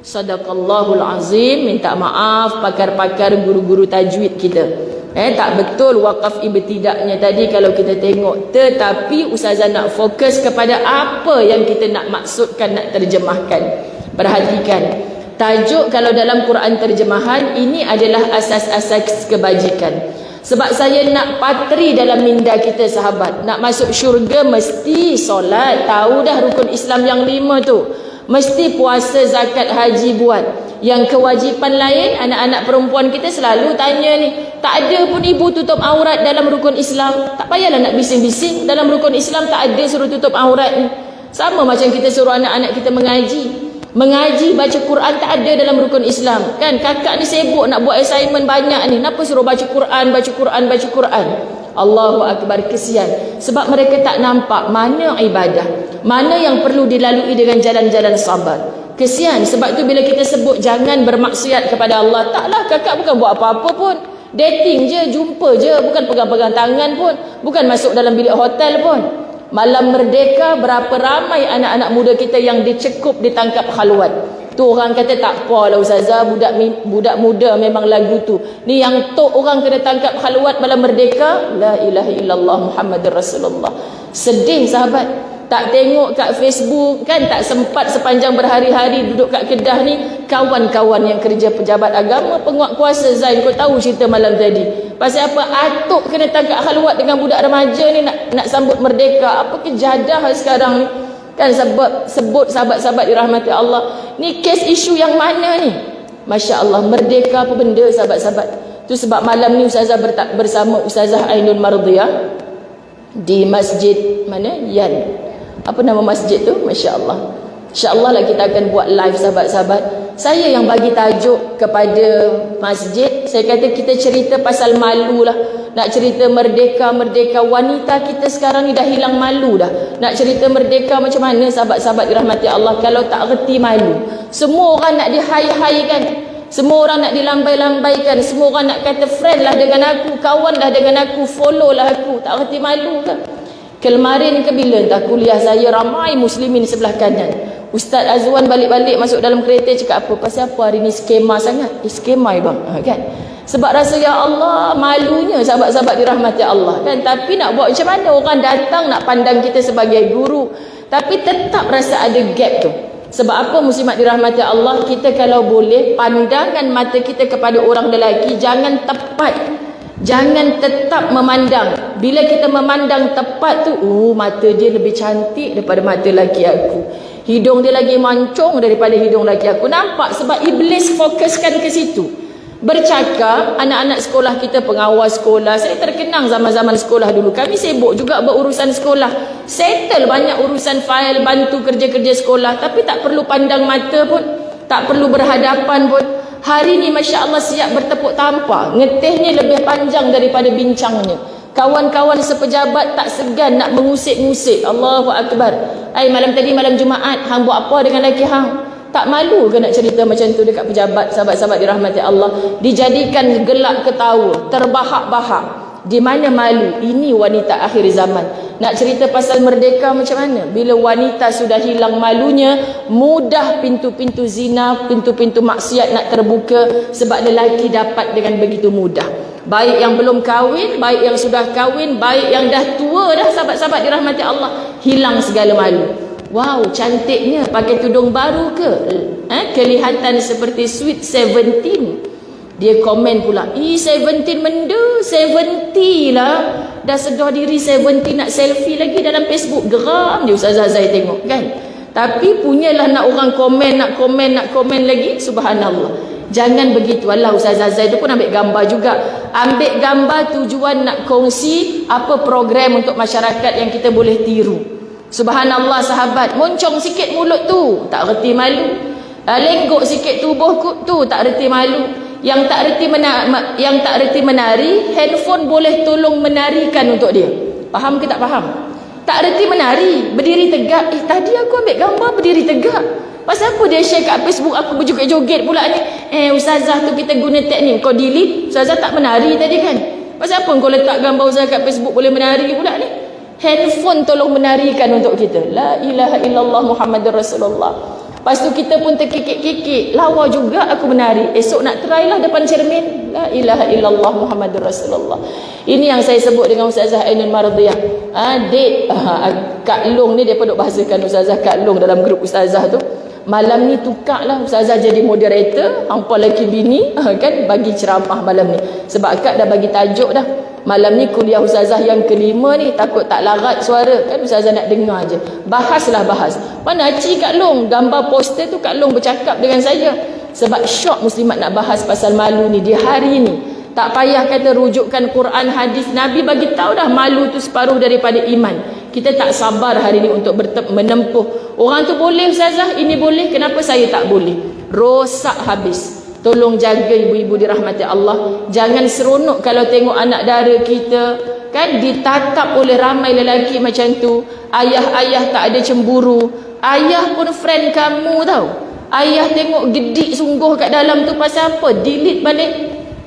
Sadaqallahul azim. Minta maaf pakar-pakar guru-guru tajwid kita. Tak betul wakaf ibtidaknya tadi kalau kita tengok. Tetapi ustazah nak fokus kepada apa yang kita nak maksudkan, nak terjemahkan. Perhatikan. Tajuk kalau dalam Quran terjemahan, ini adalah asas-asas kebajikan. Sebab saya nak patri dalam minda kita sahabat. Nak masuk syurga mesti solat. Tahu dah rukun Islam yang 5 tu. Mesti puasa, zakat, haji buat. Yang kewajipan lain, anak-anak perempuan kita selalu tanya ni, tak ada pun ibu tutup aurat dalam rukun Islam. Tak payahlah nak bising-bising. Dalam rukun Islam tak ada suruh tutup aurat ni. Sama macam kita suruh anak-anak kita mengaji. Mengaji, baca Quran tak ada dalam rukun Islam. Kan kakak ni sibuk nak buat assignment banyak ni. Kenapa suruh baca Quran, baca Quran, baca Quran? Allahu Akbar, kesian. Sebab mereka tak nampak mana ibadah, mana yang perlu dilalui dengan jalan-jalan sabar. Kesian. Sebab tu bila kita sebut jangan bermaksiat kepada Allah, taklah kakak bukan buat apa-apa pun. Dating je, jumpa je, bukan pegang-pegang tangan pun, bukan masuk dalam bilik hotel pun. Malam Merdeka, berapa ramai anak-anak muda kita yang dicekup, ditangkap khalwat. Tu orang kata tak apalah ustazah, budak muda memang lagu tu. Ni yang tok orang kena tangkap khalwat malam Merdeka. La ilaha illallah Muhammadur Rasulullah. Sedih sahabat. Tak tengok kat Facebook kan, tak sempat sepanjang berhari-hari duduk kat Kedah ni. Kawan-kawan yang kerja pejabat agama, penguat kuasa, Zain, kau tahu cerita malam tadi. Pasal apa? Atuk kena tangkap khalwat dengan budak remaja ni nak sambut Merdeka. Apa kejadah sekarang ni? Kan sebut sahabat-sahabat dirahmati Allah. Ni kes isu yang mana ni? Masya Allah, Merdeka apa benda sahabat-sahabat? Tu sebab malam ni ustazah bersama Ustazah Ainul Mardiyah di masjid mana? Yan. Apa nama masjid tu? Masya Allah. InsyaAllah lah kita akan buat live sahabat-sahabat. Saya yang bagi tajuk kepada masjid. Saya kata kita cerita pasal malu lah. Nak cerita merdeka wanita kita sekarang ni dah hilang malu dah. Nak cerita merdeka macam mana sahabat-sahabat dirahmati Allah kalau tak reti malu. Semua orang nak dihai-haikan. Semua orang nak dilambai-lambaikan. Semua orang nak kata friend lah dengan aku, kawan lah dengan aku, follow lah aku. Tak reti malu kan? Kemarin ke bila entah kuliah saya ramai muslimin sebelah kanan. Ustaz Azwan balik-balik masuk dalam kereta cakap apa? Pasal apa hari ni skema sangat? Skema bang, kan? Sebab rasa ya Allah malunya sahabat-sahabat dirahmati Allah kan. Tapi nak buat macam mana? Orang datang nak pandang kita sebagai guru, tapi tetap rasa ada gap tu. Sebab apa muslimat dirahmati Allah? Kita kalau boleh pandangan mata kita kepada orang lelaki jangan tepat. Jangan tetap memandang. Bila kita memandang tepat tu, mata dia lebih cantik daripada mata laki aku. Hidung dia lagi mancung daripada hidung laki aku. Nampak? Sebab iblis fokuskan ke situ. Bercakap, anak-anak sekolah kita, pengawas sekolah. Saya terkenang zaman-zaman sekolah dulu. Kami sibuk juga berurusan sekolah. Settle banyak urusan fail, bantu kerja-kerja sekolah. Tapi tak perlu pandang mata pun. Tak perlu berhadapan pun. Hari ni Masya Allah siap bertepuk tampar. Ngetihnya lebih panjang daripada bincangnya. Kawan-kawan sepejabat tak segan nak mengusik-ngusik. Allahu Akbar. Malam tadi malam Jumaat, hang buat apa dengan lelaki hang? Tak malu ke nak cerita macam tu dekat pejabat? Sahabat-sahabat dirahmati Allah, dijadikan gelak ketawa, terbahak-bahak. Di mana malu? Ini wanita akhir zaman. Nak cerita pasal merdeka macam mana? Bila wanita sudah hilang malunya, mudah pintu-pintu zina, pintu-pintu maksiat nak terbuka, sebab lelaki dapat dengan begitu mudah. Baik yang belum kahwin, baik yang sudah kahwin, baik yang dah tua dah, sahabat-sahabat dirahmati Allah, hilang segala malu. Wow, cantiknya, pakai tudung baru ke? Kelihatan seperti sweet 17. Dia komen pula, 17 benda, 70 lah. Dah sedar diri 70 nak selfie lagi dalam Facebook. Geram dia Ustazah Zai tengok kan. Tapi punyalah nak orang komen, nak komen lagi. Subhanallah. Jangan begitu. Alah, Ustazah Zai tu pun ambil gambar juga. Ambil gambar tujuan nak kongsi apa program untuk masyarakat yang kita boleh tiru. Subhanallah sahabat. Moncong sikit mulut tu, tak reti malu. Lenggok sikit tubuh tu, tak reti malu. Yang tak reti menari, handphone boleh tolong menarikan untuk dia. Faham ke tak faham? Tak reti menari, berdiri tegak. Tadi aku ambil gambar berdiri tegak. Pasal apa dia share kat Facebook aku berjoget-joget pula ni? Ustazah tu kita guna teknik. Kau delete, Ustazah tak menari tadi kan? Pasal apa kau letak gambar Ustazah kat Facebook boleh menari pula ni? Handphone tolong menarikan untuk kita. La ilaha illallah Muhammadur Rasulullah. Lepas tu kita pun terkikik-kikik. Lawa juga aku menari. Esok nak try lah depan cermin. La ilaha illallah Muhammadur Rasulullah. Ini yang saya sebut dengan Ustazah Ainul Mardiyah. Dek, Kak Long ni dia pun duk bahasakan Ustazah Kak Long dalam grup Ustazah tu. Malam ni tukar lah Ustazah jadi moderator. Hampa lelaki bini kan bagi ceramah malam ni. Sebab Kak dah bagi tajuk dah. Malam ni kuliah Ustazah yang kelima ni, takut tak larat suara kan, Ustazah nak dengar je. Bahas. Mana Acik Kak Long, gambar poster tu Kak Long bercakap dengan saya. Sebab syok muslimat nak bahas pasal malu ni di hari ni. Tak payah kata rujukkan Quran, hadis. Nabi bagi tahu dah malu tu separuh daripada iman. Kita tak sabar hari ni untuk menempuh. Orang tu boleh Ustazah, ini boleh, kenapa saya tak boleh? Rosak habis. Tolong jaga ibu-ibu dirahmati Allah. Jangan seronok kalau tengok anak dara kita kan ditatap oleh ramai lelaki macam tu. Ayah-ayah tak ada cemburu. Ayah pun friend kamu tau. Ayah tengok gedik sungguh kat dalam tu pasal apa? Delete balik.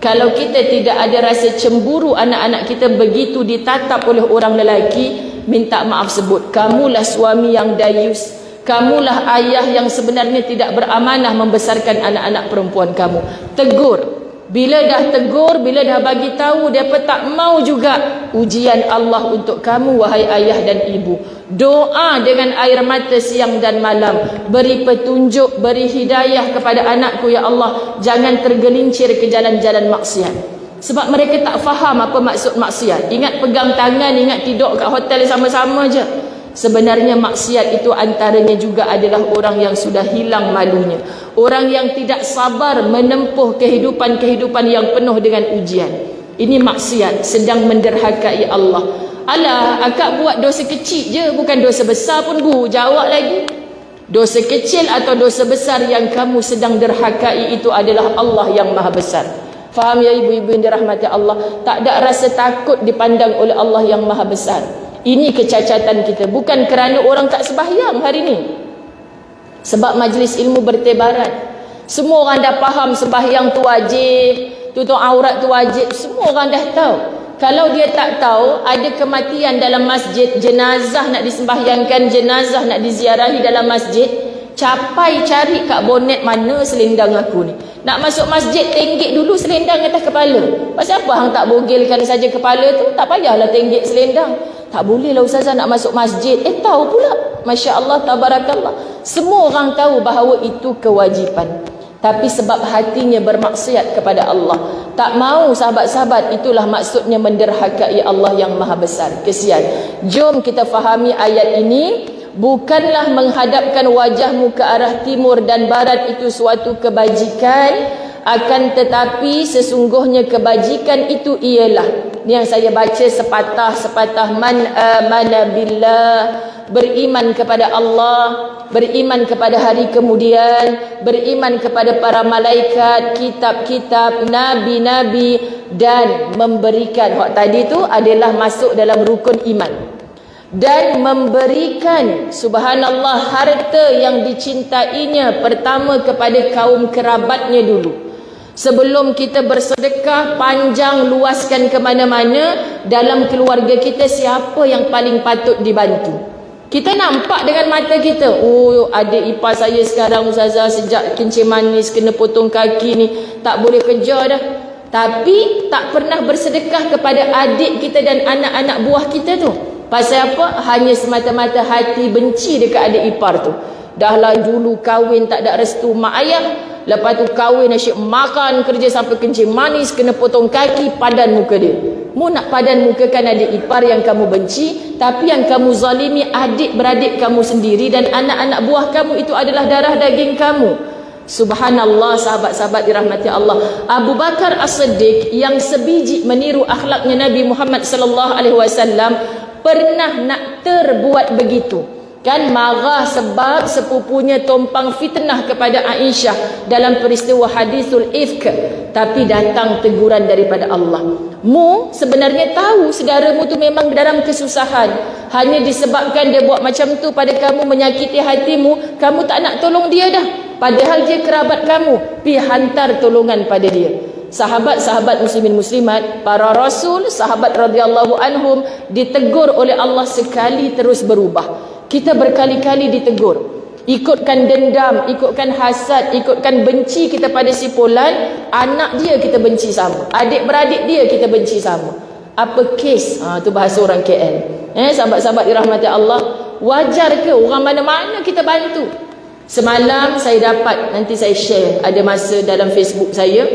Kalau kita tidak ada rasa cemburu anak-anak kita begitu ditatap oleh orang lelaki, minta maaf sebut, kamulah suami yang dayus. Kamulah ayah yang sebenarnya tidak beramanah membesarkan anak-anak perempuan kamu. Tegur. Bila dah tegur, bila dah bagi tahu, mereka tak mau juga. Ujian Allah untuk kamu, wahai ayah dan ibu. Doa dengan air mata siang dan malam. Beri petunjuk, beri hidayah kepada anakku, ya Allah. Jangan tergelincir ke jalan-jalan maksiat. Sebab mereka tak faham apa maksud maksiat. Ingat pegang tangan, ingat tidur kat hotel sama-sama je. Sebenarnya maksiat itu antaranya juga adalah orang yang sudah hilang malunya. Orang yang tidak sabar menempuh kehidupan-kehidupan yang penuh dengan ujian. Ini maksiat, sedang menderhakai Allah. Alah, akak buat dosa kecil je, bukan dosa besar pun bu. Jawab lagi. Dosa kecil atau dosa besar yang kamu sedang derhakai itu adalah Allah yang maha besar. Faham ya ibu-ibu yang dirahmati Allah? Tak ada rasa takut dipandang oleh Allah yang maha besar. Ini kecacatan kita. Bukan kerana orang tak sembahyang hari ni. Sebab majlis ilmu bertebaran. Semua orang dah faham sembahyang tu wajib, tutup aurat tu wajib. Semua orang dah tahu. Kalau dia tak tahu, ada kematian dalam masjid, jenazah nak disembahyangkan, jenazah nak diziarahi dalam masjid, capai cari kat bonet mana selendang aku ni. Nak masuk masjid, tenggek dulu selendang atas kepala. Pasal apa hang tak bogilkan saja kepala tu? Tak payahlah tenggek selendang. Tak boleh lah Ustazah nak masuk masjid. Tahu pula. Masya Allah, tabarakallah. Semua orang tahu bahawa itu kewajipan. Tapi sebab hatinya bermaksiat kepada Allah, tak mau sahabat-sahabat, itulah maksudnya menderhakai Allah yang maha besar. Kesian. Jom kita fahami ayat ini. Bukanlah menghadapkan wajahmu ke arah timur dan barat itu suatu kebajikan. Akan tetapi sesungguhnya kebajikan itu ialah Ni yang saya baca sepatah-sepatah. Man amana billah, beriman kepada Allah, beriman kepada hari kemudian, beriman kepada para malaikat, kitab-kitab, nabi-nabi, dan memberikan, hak tadi tu adalah masuk dalam rukun iman, dan memberikan, subhanallah, harta yang dicintainya pertama kepada kaum kerabatnya dulu. Sebelum kita bersedekah, panjang luaskan ke mana-mana, dalam keluarga kita siapa yang paling patut dibantu. Kita nampak dengan mata kita, oh adik ipar saya sekarang ustazah sejak kencing manis kena potong kaki ni tak boleh kerja dah. Tapi tak pernah bersedekah kepada adik kita dan anak-anak buah kita tu. Pasal apa? Hanya semata-mata hati benci dekat adik ipar tu. Dahlah dulu kahwin tak ada restu mak ayah, lepas tu kahwin asyik makan, kerja sampai kencing manis, kena potong kaki, padan muka dia. Mu nak padan mukakan adik ipar yang kamu benci, tapi yang kamu zalimi adik-beradik kamu sendiri dan anak-anak buah kamu itu adalah darah daging kamu. Subhanallah, sahabat-sahabat dirahmati Allah. Abu Bakar As-Siddiq yang sebiji meniru akhlaknya Nabi Muhammad sallallahu alaihi wasallam pernah nak terbuat begitu. Kan marah sebab sepupunya tumpang fitnah kepada Aisyah dalam peristiwa hadisul ifk, tapi datang teguran daripada Allah. Mu sebenarnya tahu saudaramu tu memang dalam kesusahan, hanya disebabkan dia buat macam tu pada kamu, menyakiti hatimu, kamu tak nak tolong dia dah, padahal dia kerabat kamu. Pi hantar tolongan pada dia. Sahabat-sahabat muslimin muslimat, para rasul, sahabat radhiyallahu anhum ditegur oleh Allah sekali terus berubah. Kita berkali-kali ditegur. Ikutkan dendam, ikutkan hasad, ikutkan benci kita pada si fulan, anak dia kita benci sama, adik-beradik dia kita benci sama. Apa kes? Tu bahasa orang KL. Sahabat-sahabat dirahmati Allah, wajar ke orang mana-mana kita bantu? Semalam saya dapat, nanti saya share, ada masa dalam Facebook saya,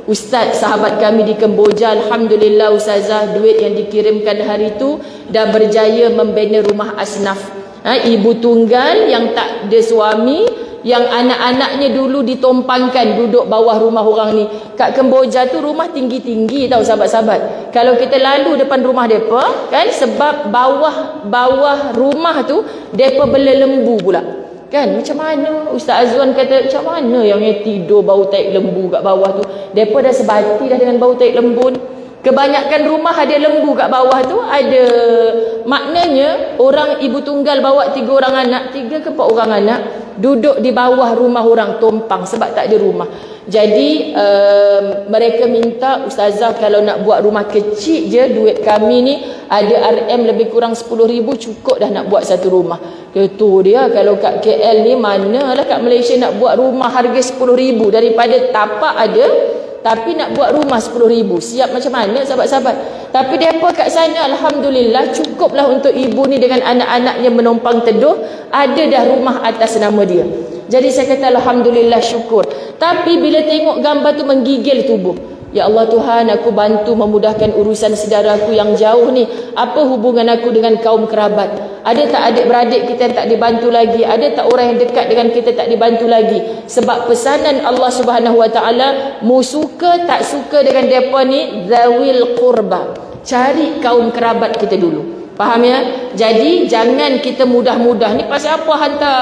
ustaz sahabat kami di Kemboja, alhamdulillah ustazah, duit yang dikirimkan hari itu dah berjaya membina rumah asnaf. Ibu tunggal yang tak ada suami, yang anak-anaknya dulu ditompangkan duduk bawah rumah orang ni. Kat Kemboja tu rumah tinggi-tinggi tau sahabat-sahabat. Kalau kita lalu depan rumah depa kan, sebab bawah rumah tu depa bela lembu pula. Kan macam mana Ustaz Azwan kata, macam mana yang tidur bau taik lembu kat bawah tu? Depa dah sebati dah dengan bau taik lembu ni. Kebanyakan rumah ada lembu kat bawah tu, ada maknanya orang ibu tunggal bawa 3 orang anak, 3 ke 4 orang anak duduk di bawah rumah orang tumpang sebab tak ada rumah. Jadi mereka minta ustazah kalau nak buat rumah kecil je, duit kami ni ada RM lebih kurang 10,000 cukup dah nak buat satu rumah. Itu dia, kalau kat KL ni manalah kat Malaysia nak buat rumah harga 10,000 daripada tapak ada, tapi nak buat rumah 10,000 siap macam mana sahabat-sahabat? Tapi mereka kat sana alhamdulillah cukuplah untuk ibu ni dengan anak-anaknya menumpang teduh, ada dah rumah atas nama dia. Jadi saya kata alhamdulillah, syukur. Tapi bila tengok gambar tu menggigil tubuh. Ya Allah Tuhan, aku bantu memudahkan urusan saudaraku yang jauh ni. Apa hubungan aku dengan kaum kerabat? Ada tak adik-beradik kita yang tak dibantu lagi? Ada tak orang yang dekat dengan kita tak dibantu lagi? Sebab pesanan Allah Subhanahu Wa Taala, mu suka tak suka dengan depa ni, zawil qurba. Cari kaum kerabat kita dulu. Faham ya? Jadi jangan kita mudah-mudah ni pasal apa hantar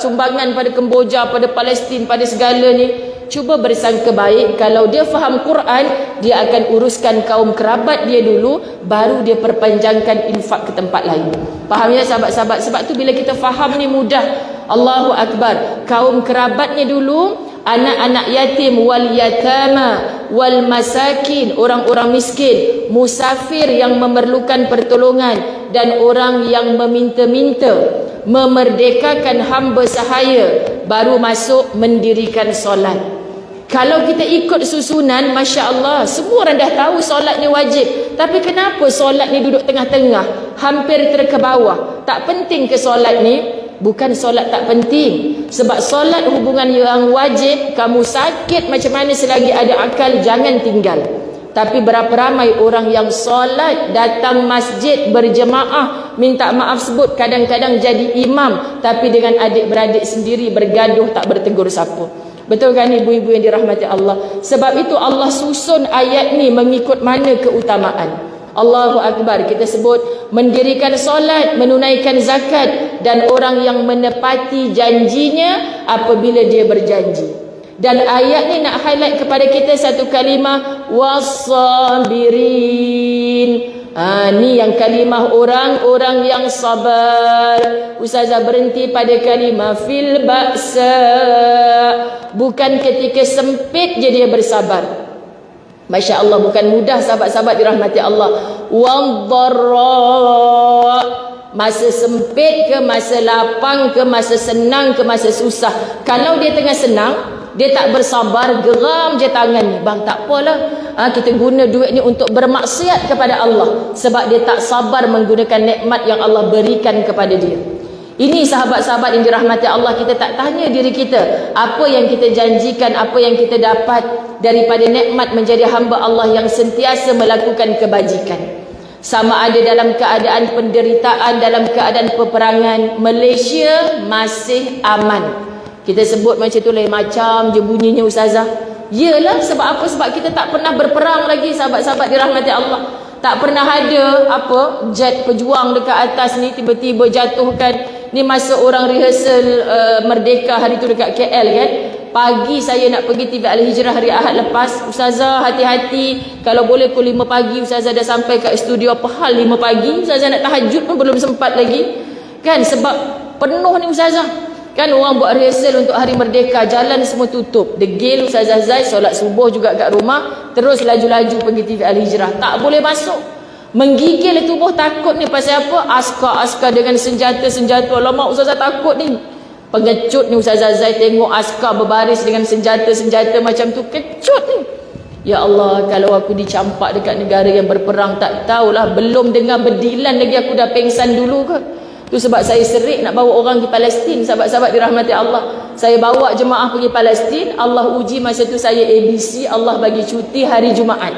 sumbangan pada Kemboja, pada Palestin, pada segala ni. Cuba bersangka baik, kalau dia faham Quran, dia akan uruskan kaum kerabat dia dulu, baru dia perpanjangkan infak ke tempat lain. Faham ya sahabat-sahabat? Sebab tu bila kita faham ni mudah. Allahu Akbar. Kaum kerabatnya dulu, anak-anak yatim, wal yatama, wal masakin, orang-orang miskin, musafir yang memerlukan pertolongan, dan orang yang meminta-minta, memerdekakan hamba sahaya, baru masuk mendirikan solat. Kalau kita ikut susunan, Masya Allah, semua orang dah tahu solat ni wajib. Tapi kenapa solat ni duduk tengah-tengah, hampir terkebawah? Tak penting ke solat ni? Bukan solat tak penting. Sebab solat hubungan yang wajib, kamu sakit macam mana selagi ada akal, jangan tinggal. Tapi berapa ramai orang yang solat, datang masjid berjemaah, minta maaf sebut, kadang-kadang jadi imam, tapi dengan adik-beradik sendiri bergaduh, tak bertegur siapa. Betul kan ibu-ibu yang dirahmati Allah? Sebab itu Allah susun ayat ni mengikut mana keutamaan. Allahu Akbar. Kita sebut mendirikan solat, menunaikan zakat, dan orang yang menepati janjinya apabila dia berjanji. Dan ayat ni nak highlight kepada kita satu kalimah, was-sabirin. Ni yang kalimah orang-orang yang sabar. Ustazah berhenti pada kalimah fil ba'sa. Bukan ketika sempit je dia bersabar. Masya Allah, bukan mudah sahabat-sahabat dirahmati Allah. Wad-dharra. Masa sempit ke, masa lapang ke, masa senang ke, masa susah. Kalau dia tengah senang, dia tak bersabar, geram je tangan ni. Bang, tak apalah. Kita guna duit ni untuk bermaksiat kepada Allah. Sebab dia tak sabar menggunakan nikmat yang Allah berikan kepada dia. Ini sahabat-sahabat yang dirahmati Allah, kita tak tanya diri kita, apa yang kita janjikan, apa yang kita dapat daripada nikmat menjadi hamba Allah yang sentiasa melakukan kebajikan. Sama ada dalam keadaan penderitaan, dalam keadaan peperangan, Malaysia masih aman. Kita sebut macam tu lain macam je bunyinya ustazah. Yalah, sebab apa? Sebab kita tak pernah berperang lagi sahabat-sahabat dirahmati Allah. Tak pernah ada apa jet pejuang dekat atas ni tiba-tiba jatuhkan. Ni masa orang rehearsal Merdeka hari tu dekat KL kan. Pagi saya nak pergi TV Al-Hijrah hari Ahad lepas. Ustazah hati-hati, kalau boleh pukul 5 pagi ustazah dah sampai kat studio. Apa hal 5 pagi? Ustazah nak tahajud pun belum sempat lagi. Kan sebab penuh ni ustazah. Kan orang buat rehearsal untuk hari Merdeka, jalan semua tutup. Degil Ustazah Zai, solat subuh juga kat rumah, terus laju-laju pergi TV Al-Hijrah. Tak boleh masuk. Menggigil tubuh, takut ni pasal apa? Askar-askar dengan senjata-senjata. Alamak, Ustazah takut ni. Pengecut ni Ustazah Zai tengok askar berbaris dengan senjata-senjata macam tu. Kecut ni. Ya Allah, kalau aku dicampak dekat negara yang berperang, tak tahulah, belum dengar berdilan lagi aku dah pengsan dulu ke. Tu sebab saya serik nak bawa orang ke Palestin. Sahabat-sahabat dirahmati Allah, saya bawa jemaah pergi Palestin. Allah uji masa tu saya ABC, Allah bagi cuti hari Jumaat.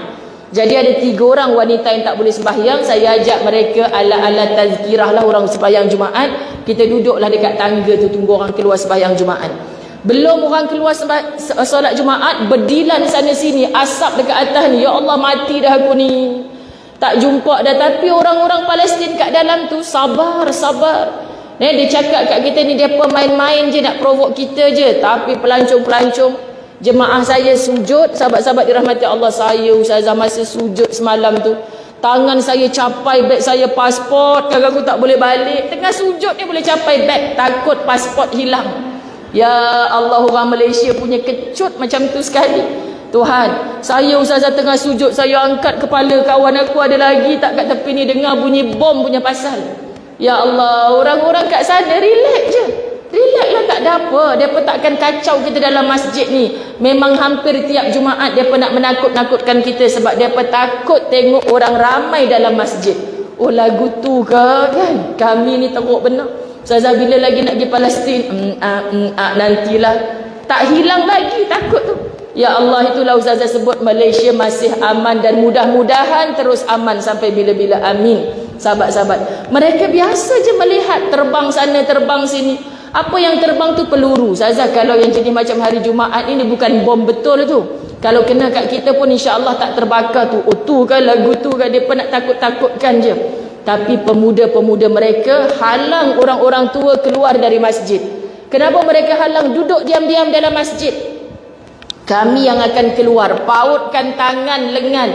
Jadi ada 3 orang wanita yang tak boleh sembahyang. Saya ajak mereka ala-ala tazkirah lah, orang sembahyang Jumaat. Kita duduklah dekat tangga tu tunggu orang keluar sembahyang Jumaat. Belum orang keluar solat Jumaat, berdilan sana sini, asap dekat atas ni. Ya Allah, mati dah aku ni. Tak jumpa dah. Tapi orang-orang Palestin kat dalam tu sabar. Dia cakap kat kita ni, dia main-main je nak provoke kita je. Tapi pelancong-pelancong, jemaah saya sujud. Sahabat-sahabat dirahmati Allah, saya ustazah masa sujud semalam tu, tangan saya capai beg saya, pasport kakak aku tak boleh balik. Tengah sujud ni boleh capai beg, takut pasport hilang. Ya Allah, orang Malaysia punya kecut macam tu sekali. Tuhan, saya ustazah tengah sujud, saya angkat kepala, kawan aku ada lagi tak kat tepi ni dengar bunyi bom punya pasal. Ya Allah, orang-orang kat sana relax je. Relax lah, tak ada apa. Mereka takkan kacau kita dalam masjid ni. Memang hampir tiap Jumaat mereka nak menakut-nakutkan kita sebab mereka takut tengok orang ramai dalam masjid. Oh, lagu tu ke kan? Kami ni teruk benar. Ustazah bila lagi nak pergi Palestin? Nantilah. Tak hilang lagi takut tu. Ya Allah, itulah ustazah sebut Malaysia masih aman dan mudah-mudahan terus aman sampai bila-bila. Amin. Sahabat-sahabat, mereka biasa je melihat terbang sana terbang sini. Apa yang terbang tu peluru. Ustazah, kalau yang jenis macam hari Jumaat ini bukan bom betul tu. Kalau kena kat kita pun insya-Allah tak terbakar tu. Oh tu kan lagu tu kan, dia nak takut-takutkan je. Tapi pemuda-pemuda mereka halang orang-orang tua keluar dari masjid. Kenapa mereka halang? Duduk diam-diam dalam masjid. Kami yang akan keluar, pautkan tangan lengan,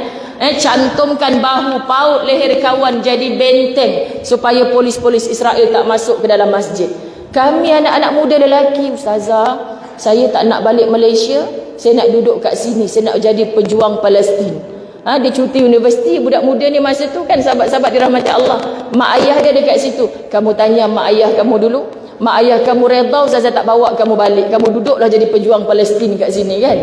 cantumkan bahu, paut leher kawan jadi benteng supaya polis-polis Israel tak masuk ke dalam masjid. Kami anak-anak muda lelaki, ustazah, saya tak nak balik Malaysia, saya nak duduk kat sini, saya nak jadi pejuang Palestin. Dia cuti universiti, budak muda ni masa tu kan, sahabat-sahabat dirahmati Allah. Mak ayah dia dekat situ. Kamu tanya mak ayah kamu dulu. Mak ayah kamu redha, ustazah tak bawa kamu balik. Kamu duduklah jadi pejuang Palestin kat sini kan.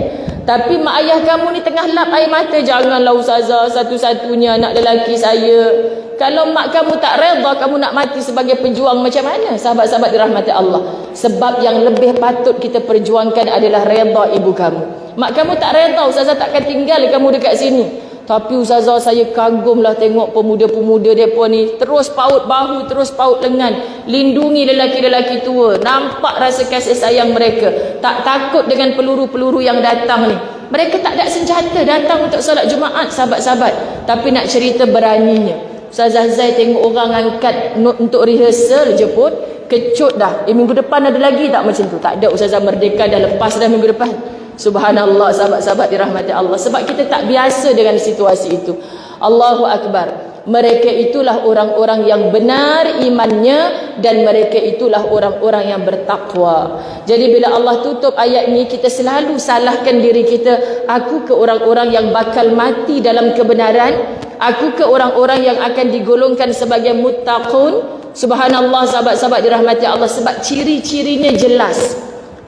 Tapi mak ayah kamu ni tengah lap air mata. Janganlah ustazah, satu-satunya anak lelaki saya. Kalau mak kamu tak redha kamu nak mati sebagai pejuang, macam mana? Sahabat-sahabat dirahmati Allah. Sebab yang lebih patut kita perjuangkan adalah redha ibu kamu. Mak kamu tak redha, ustazah takkan tinggal kamu dekat sini. Tapi ustazah, saya kagumlah tengok pemuda-pemuda mereka ni terus paut bahu, terus paut lengan, lindungi lelaki-lelaki tua. Nampak rasa kasih sayang mereka. Tak takut dengan peluru-peluru yang datang ni. Mereka tak ada senjata datang untuk solat Jumaat, sahabat-sahabat. Tapi nak cerita beraninya, Ustazah Zai tengok orang angkat note untuk rehearsal je pun kecut dah. Minggu depan ada lagi tak macam tu? Tak ada. Ustazah Merdeka dah lepas dah minggu depan. Subhanallah, sahabat-sahabat dirahmati Allah. Sebab kita tak biasa dengan situasi itu. Allahu Akbar. Mereka itulah orang-orang yang benar imannya, dan mereka itulah orang-orang yang bertakwa. Jadi bila Allah tutup ayat ni, kita selalu salahkan diri kita. Aku ke orang-orang yang bakal mati dalam kebenaran? Aku ke orang-orang yang akan digolongkan sebagai muttaqun? Subhanallah, sahabat-sahabat dirahmati Allah. Sebab ciri-cirinya jelas.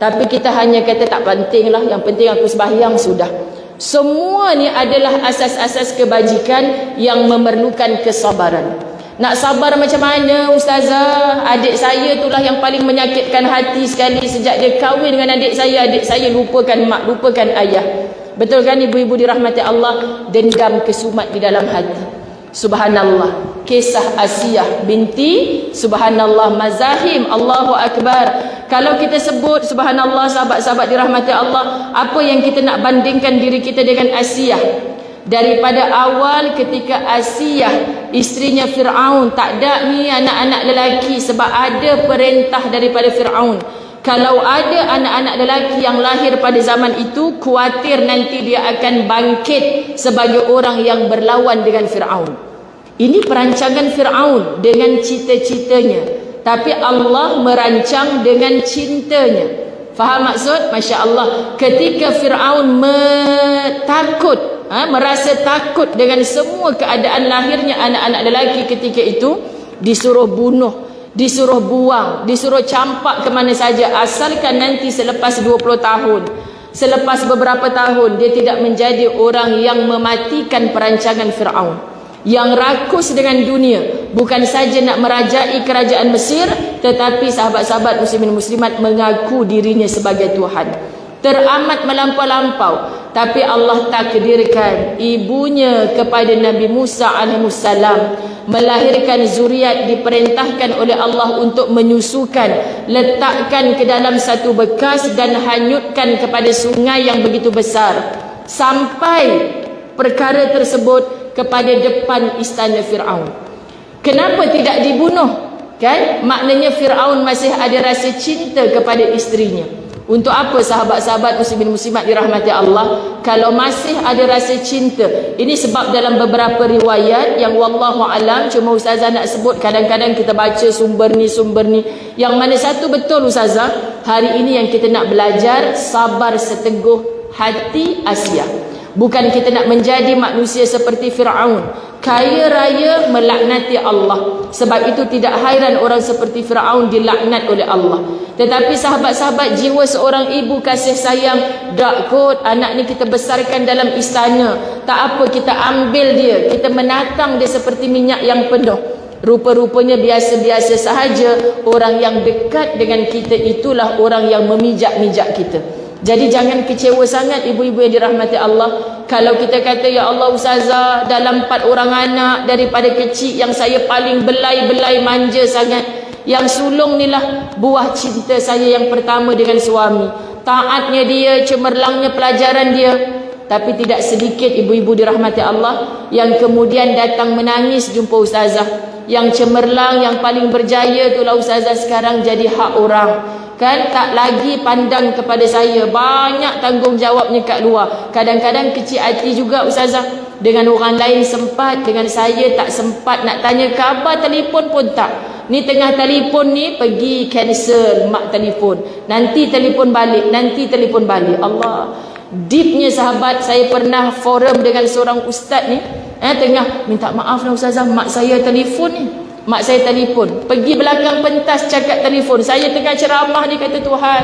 Tapi kita hanya kata tak penting lah, yang penting aku sembahyang sudah. Semua ni adalah asas-asas kebajikan yang memerlukan kesabaran. Nak sabar macam mana, Ustazah? Adik saya itulah yang paling menyakitkan hati sekali. Sejak dia kahwin dengan adik saya lupakan mak, lupakan ayah. Betul kan ibu-ibu dirahmati Allah? Dendam kesumat di dalam hati. Subhanallah, kisah Asiyah binti Subhanallah Mazahim. Allahu Akbar. Kalau kita sebut Subhanallah, sahabat-sahabat dirahmati Allah, apa yang kita nak bandingkan diri kita dengan Asiyah? Daripada awal ketika Asiyah isterinya Fir'aun, tak ada ni anak-anak lelaki, sebab ada perintah daripada Fir'aun. Kalau ada anak-anak lelaki yang lahir pada zaman itu, khawatir nanti dia akan bangkit sebagai orang yang berlawan dengan Fir'aun. Ini perancangan Fir'aun dengan cita-citanya. Tapi Allah merancang dengan cintanya. Faham maksud? Masya Allah. Ketika Fir'aun merasa takut dengan semua keadaan lahirnya anak-anak lelaki ketika itu, disuruh bunuh, disuruh buang, disuruh campak ke mana saja, asalkan nanti selepas 20 tahun, selepas beberapa tahun, dia tidak menjadi orang yang mematikan perancangan Fir'aun, yang rakus dengan dunia, bukan saja nak merajai kerajaan Mesir, tetapi sahabat-sahabat muslimin muslimat mengaku dirinya sebagai Tuhan. Teramat melampau-lampau. Tapi Allah takdirkan ibunya kepada Nabi Musa alaihissalam melahirkan zuriat, diperintahkan oleh Allah untuk menyusukan, letakkan ke dalam satu bekas dan hanyutkan kepada sungai yang begitu besar, sampai perkara tersebut kepada depan istana Fir'aun. Kenapa tidak dibunuh? Kan? Maknanya Fir'aun masih ada rasa cinta kepada isterinya. Untuk apa sahabat-sahabat muslimin muslimat dirahmati Allah? Kalau masih ada rasa cinta. Ini sebab dalam beberapa riwayat yang wallahu alam, cuma Ustazah nak sebut, kadang-kadang kita baca sumber ni. Yang mana satu betul Ustazah, hari ini yang kita nak belajar sabar seteguh hati Asiyah. Bukan kita nak menjadi manusia seperti Fir'aun, kaya raya melaknati Allah. Sebab itu tidak hairan orang seperti Fir'aun dilaknat oleh Allah. Tetapi sahabat-sahabat, jiwa seorang ibu kasih sayang, dak kot anak ni kita besarkan dalam istana, tak apa, kita ambil dia, kita menatang dia seperti minyak yang penuh. Rupa-rupanya biasa-biasa sahaja. Orang yang dekat dengan kita itulah orang yang memijak-mijak kita. Jadi jangan kecewa sangat ibu-ibu yang dirahmati Allah. Kalau kita kata, ya Allah Ustazah, dalam 4 orang anak daripada kecil, yang saya paling belai-belai manja sangat, yang sulung ni lah buah cinta saya yang pertama dengan suami. Taatnya dia, cemerlangnya pelajaran dia. Tapi tidak sedikit ibu-ibu dirahmati Allah yang kemudian datang menangis jumpa Ustazah. Yang cemerlang, yang paling berjaya itulah Ustazah sekarang jadi hak orang. Kan tak lagi pandang kepada saya, banyak tanggungjawabnya kat luar. Kadang-kadang kecil hati juga Ustazah. Dengan orang lain sempat, dengan saya tak sempat. Nak tanya khabar telefon pun tak. Ni tengah telefon ni pergi cancel, mak telefon, nanti telefon balik, nanti telefon balik. Allah, deepnya sahabat, saya pernah forum dengan seorang ustaz ni, tengah minta maaf lah Ustazah, mak saya telefon ni. Mak saya telefon, pergi belakang pentas cakap telefon. Saya tengah ceramah ni, kata Tuhan,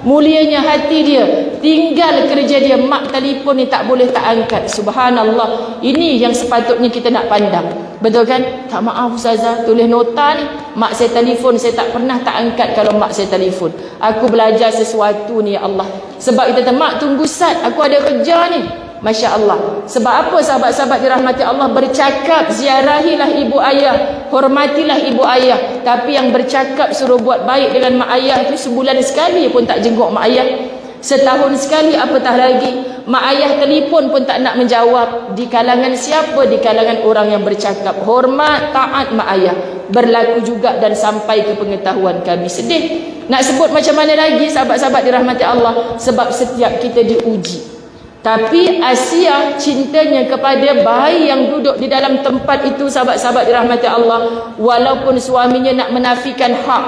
mulianya hati dia, tinggal kerja dia, mak telefon ni tak boleh tak angkat. Subhanallah. Ini yang sepatutnya kita nak pandang. Betul kan? Tak maaf Ustazah, tulis nota ni, mak saya telefon, saya tak pernah tak angkat kalau mak saya telefon. Aku belajar sesuatu ni ya Allah. Sebab kita kata, mak tunggu sat, aku ada kerja ni. Masya Allah. Sebab apa sahabat-sahabat dirahmati Allah? Bercakap, ziarahilah ibu ayah, hormatilah ibu ayah. Tapi yang bercakap suruh buat baik dengan mak ayah itu, sebulan sekali pun tak jenguk mak ayah, setahun sekali apatah lagi. Mak ayah telefon pun tak nak menjawab. Di kalangan siapa? Di kalangan orang yang bercakap. Hormat, taat mak ayah berlaku juga dan sampai ke pengetahuan kami. Sedih nak sebut macam mana lagi, sahabat-sahabat dirahmati Allah, sebab setiap kita diuji. Tapi Asia cintanya kepada bayi yang duduk di dalam tempat itu, sahabat-sahabat dirahmati Allah, walaupun suaminya nak menafikan hak,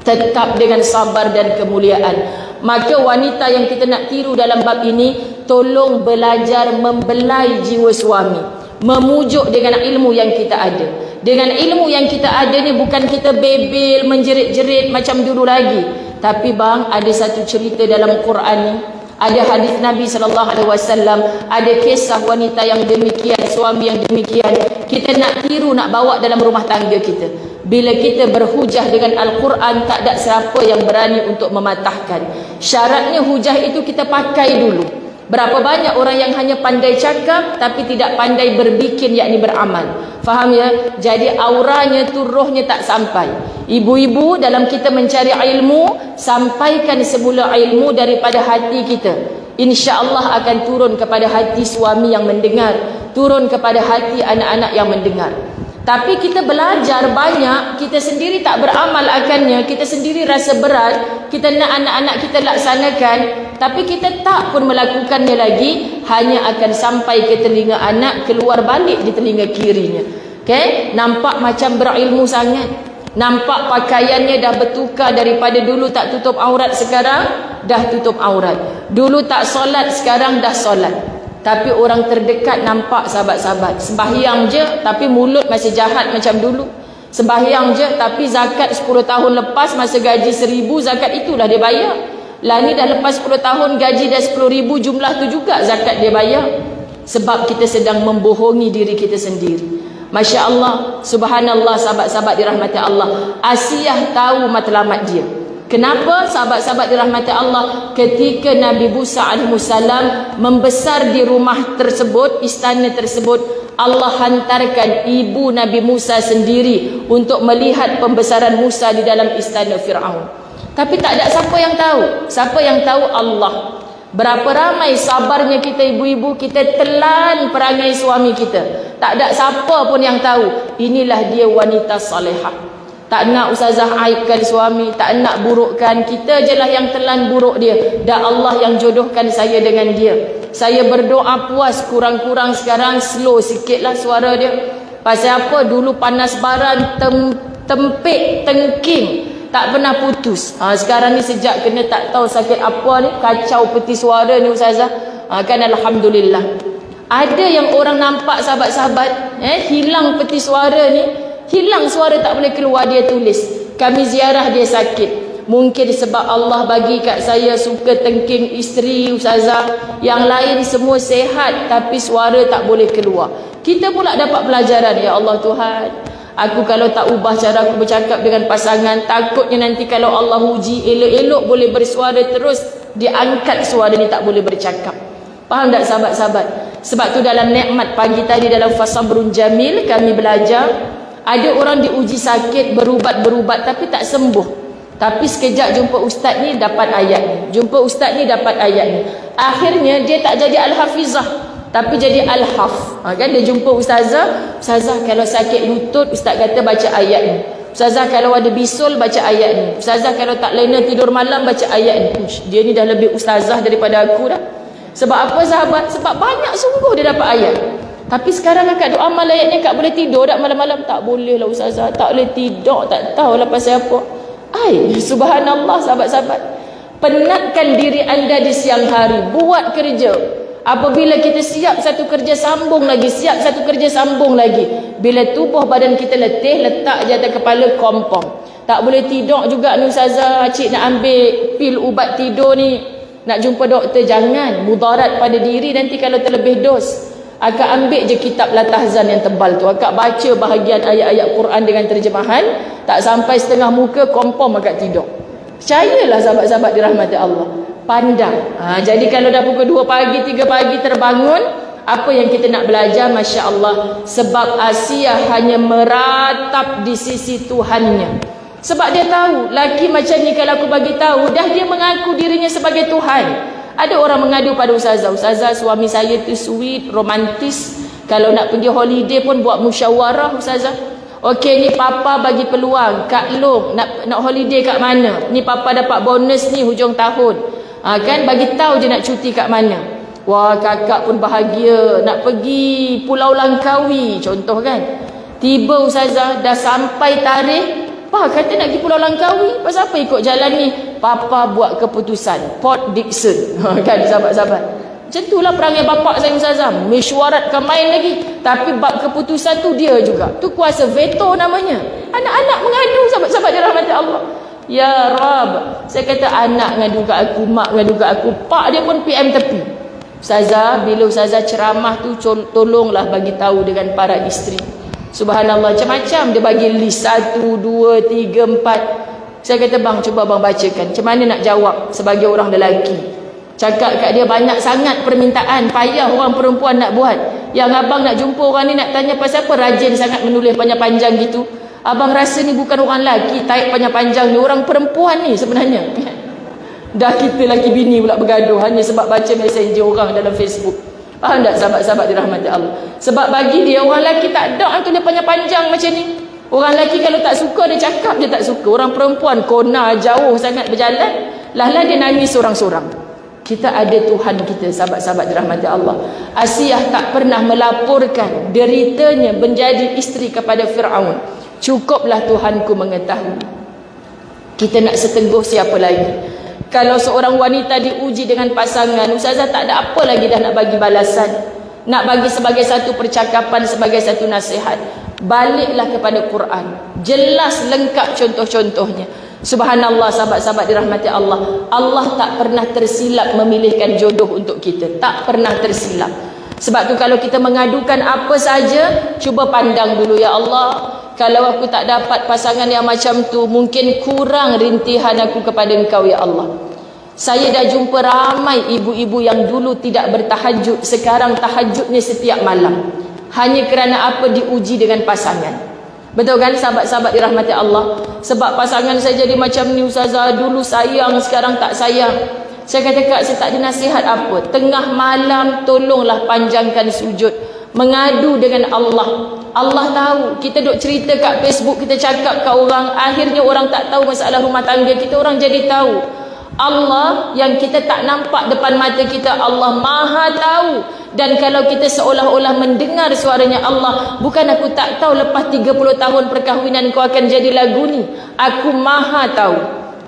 tetap dengan sabar dan kemuliaan. Maka wanita yang kita nak tiru dalam bab ini, tolong belajar membelai jiwa suami, memujuk dengan ilmu yang kita ada. Dengan ilmu yang kita ada ni bukan kita bebel menjerit-jerit macam dulu lagi. Tapi bang, ada satu cerita dalam Quran ni, ada hadis Nabi SAW, ada kisah wanita yang demikian, suami yang demikian. Kita nak tiru, nak bawa dalam rumah tangga kita. Bila kita berhujah dengan Al-Quran, tak ada siapa yang berani untuk mematahkan. Syaratnya hujah itu kita pakai dulu. Berapa banyak orang yang hanya pandai cakap tapi tidak pandai berbikin, yakni beramal. Faham ya? Jadi auranya tu, rohnya tak sampai. Ibu-ibu, dalam kita mencari ilmu, sampaikan semula ilmu daripada hati kita. InsyaAllah akan turun kepada hati suami yang mendengar, turun kepada hati anak-anak yang mendengar. Tapi kita belajar banyak, kita sendiri tak beramal akannya, kita sendiri rasa berat, kita nak anak-anak kita laksanakan, tapi kita tak pun melakukannya lagi, hanya akan sampai ke telinga anak, keluar balik di telinga kirinya. Okay? Nampak macam berilmu sangat, nampak pakaiannya dah bertukar, daripada dulu tak tutup aurat, sekarang dah tutup aurat. Dulu tak solat, sekarang dah solat. Tapi orang terdekat nampak, sahabat-sahabat, sembahyang je tapi mulut masih jahat macam dulu. Sembahyang je tapi zakat 10 tahun lepas, masa gaji 1,000, zakat itulah dia bayar. Lah ni dah lepas 10 tahun, gaji dah 10,000, jumlah tu juga zakat dia bayar. Sebab kita sedang membohongi diri kita sendiri. Masya Allah, subhanallah, sahabat-sahabat dirahmati Allah, Asiyah tahu matlamat dia. Kenapa? Sahabat-sahabat dirahmati Allah, ketika Nabi Musa AS membesar di rumah tersebut, istana tersebut, Allah hantarkan ibu Nabi Musa sendiri untuk melihat pembesaran Musa di dalam istana Fir'aun. Tapi tak ada siapa yang tahu. Siapa yang tahu? Allah. Berapa ramai sabarnya kita ibu-ibu, kita telan perangai suami kita. Tak ada siapa pun yang tahu. Inilah dia wanita salihah. Tak nak ustazah aibkan suami, tak nak burukkan, kita je lah yang telan buruk dia. Dah Allah yang jodohkan saya dengan dia. Saya berdoa puas, kurang-kurang sekarang slow sikit lah suara dia. Pasal apa? Dulu panas baran, tempik, tengking, tak pernah putus. Sekarang ni sejak kena tak tahu sakit apa ni, kacau peti suara ni ustazah. Kan alhamdulillah. Ada yang orang nampak, sahabat-sahabat, hilang peti suara ni, hilang suara tak boleh keluar. Dia tulis, kami ziarah dia sakit. Mungkin sebab Allah bagi kat saya suka tengking isteri ustazah. Yang lain semua sehat tapi suara tak boleh keluar. Kita pula dapat pelajaran. Ya Allah Tuhan, aku kalau tak ubah cara aku bercakap dengan pasangan, takutnya nanti kalau Allah uji, elok-elok boleh bersuara terus, diangkat suara ni tak boleh bercakap. Faham tak sahabat-sahabat? Sebab tu dalam nikmat pagi tadi dalam Fasabrun Jamil kami belajar, ada orang diuji sakit, berubat tapi tak sembuh. Tapi sekejap jumpa ustaz ni dapat ayat ni, jumpa ustaz ni dapat ayat ni. Akhirnya dia tak jadi Al-Hafizah tapi jadi Al-Haf. Kan dia jumpa ustazah, ustazah kalau sakit lutut ustaz kata baca ayat ni. Ustazah kalau ada bisul baca ayat ni. Ustazah kalau tak lena tidur malam baca ayat ni. Dia ni dah lebih ustazah daripada aku dah. Sebab apa sahabat? Sebab banyak sungguh dia dapat ayat. Tapi sekarang akak doa amal ayatnya, akak boleh tidur tak malam-malam? Tak boleh lah ustazah, tak boleh tidur, tak tahulah pasal apa. Subhanallah sahabat-sahabat. Penatkan diri anda di siang hari, buat kerja. Apabila kita siap satu kerja, sambung lagi, siap satu kerja, sambung lagi. Bila tubuh badan kita letih, letak je atas kepala kompong. Tak boleh tidur juga ni ustazah, cik nak ambil pil ubat tidur ni, nak jumpa doktor. Jangan, mudarat pada diri nanti kalau terlebih dos. Akak ambil je kitab Latahzan yang tebal tu, akak baca bahagian ayat-ayat Quran dengan terjemahan, tak sampai setengah muka kompom akak tidur. Percayalah sahabat-sahabat dirahmati Allah, pandang. Jadi kalau dah pukul 2 pagi, 3 pagi terbangun, apa yang kita nak belajar? Masya Allah. Sebab Asia hanya meratap di sisi Tuhannya. Sebab dia tahu, laki macam ni kalau aku bagi tahu, dah dia mengaku dirinya sebagai Tuhan. Ada orang mengadu pada ustazah, ustazah suami saya tu sweet, romantis, kalau nak pergi holiday pun buat musyawarah ustazah. Okey, ni papa bagi peluang Kak Long nak holiday kat mana, ni papa dapat bonus ni hujung tahun, kan bagi tahu je nak cuti kat mana. Wah, kakak pun bahagia nak pergi Pulau Langkawi contoh kan. Tiba ustazah dah sampai tarikh, pa kata nak pergi Pulau Langkawi, pasal apa ikut jalan ni? Papa buat keputusan Port Dickson. Kan sahabat-sahabat, macam itulah perangai bapak saya ustazah, mesyuaratkan main lagi, tapi bab keputusan tu dia juga, tu kuasa veto namanya. Anak-anak mengadu sahabat-sahabat dirahmati Allah. Ya Rab, saya kata anak ngadu kat aku, mak ngadu kat aku, pak dia pun PM tepi. Ustazah, bila ustazah ceramah tu tolonglah bagi tahu dengan para isteri. Subhanallah, macam-macam dia bagi list 1, 2, 3, 4. Saya kata bang, cuba bang bacakan, macam mana nak jawab sebagai orang lelaki. Cakap kat dia banyak sangat permintaan, payah orang perempuan nak buat. Yang abang nak jumpa orang ni nak tanya pasal apa rajin sangat menulis panjang-panjang gitu. Abang rasa ni bukan orang lelaki type panjang-panjang ni, orang perempuan ni sebenarnya. Dah kita lelaki bini pula bergaduh hanya sebab baca messenger orang dalam Facebook. Faham tak sahabat-sahabat dirahmati Allah? Sebab bagi dia orang lelaki tak ada tulis panjang-panjang macam ni. Orang lelaki kalau tak suka dia cakap je tak suka. Orang perempuan kona jauh sangat berjalan, lah dia nangis seorang-seorang. Kita ada Tuhan kita sahabat-sahabat dirahmati Allah. Asiyah tak pernah melaporkan deritanya menjadi isteri kepada Fir'aun. Cukuplah Tuhanku mengetahui. Kita nak seteguh siapa lagi? Kalau seorang wanita diuji dengan pasangan, ustazah tak ada apa lagi dah nak bagi balasan, nak bagi sebagai satu percakapan, sebagai satu nasihat. Baliklah kepada Quran, jelas lengkap contoh-contohnya. Subhanallah sahabat-sahabat dirahmati Allah, Allah tak pernah tersilap memilihkan jodoh untuk kita, tak pernah tersilap. Sebab tu kalau kita mengadukan apa saja, cuba pandang dulu, ya Allah, kalau aku tak dapat pasangan yang macam tu, mungkin kurang rintihan aku kepada Engkau, ya Allah. Saya dah jumpa ramai ibu-ibu yang dulu tidak bertahajud, sekarang tahajudnya setiap malam. Hanya kerana apa? Diuji dengan pasangan. Betul kan sahabat-sahabat dirahmati Allah? Sebab pasangan saya jadi macam ni ustazah, dulu sayang sekarang tak sayang. Saya kata, Kak, saya tak ada nasihat apa. Tengah malam tolonglah panjangkan sujud, mengadu dengan Allah. Allah tahu. Kita duk cerita kat Facebook, kita cakap kat orang, akhirnya orang tak tahu masalah rumah tangga kita, orang jadi tahu. Allah yang kita tak nampak depan mata kita, Allah Maha tahu. Dan kalau kita seolah-olah mendengar suaranya Allah, bukan aku tak tahu lepas 30 tahun perkahwinan kau akan jadi lagu ni. Aku Maha tahu.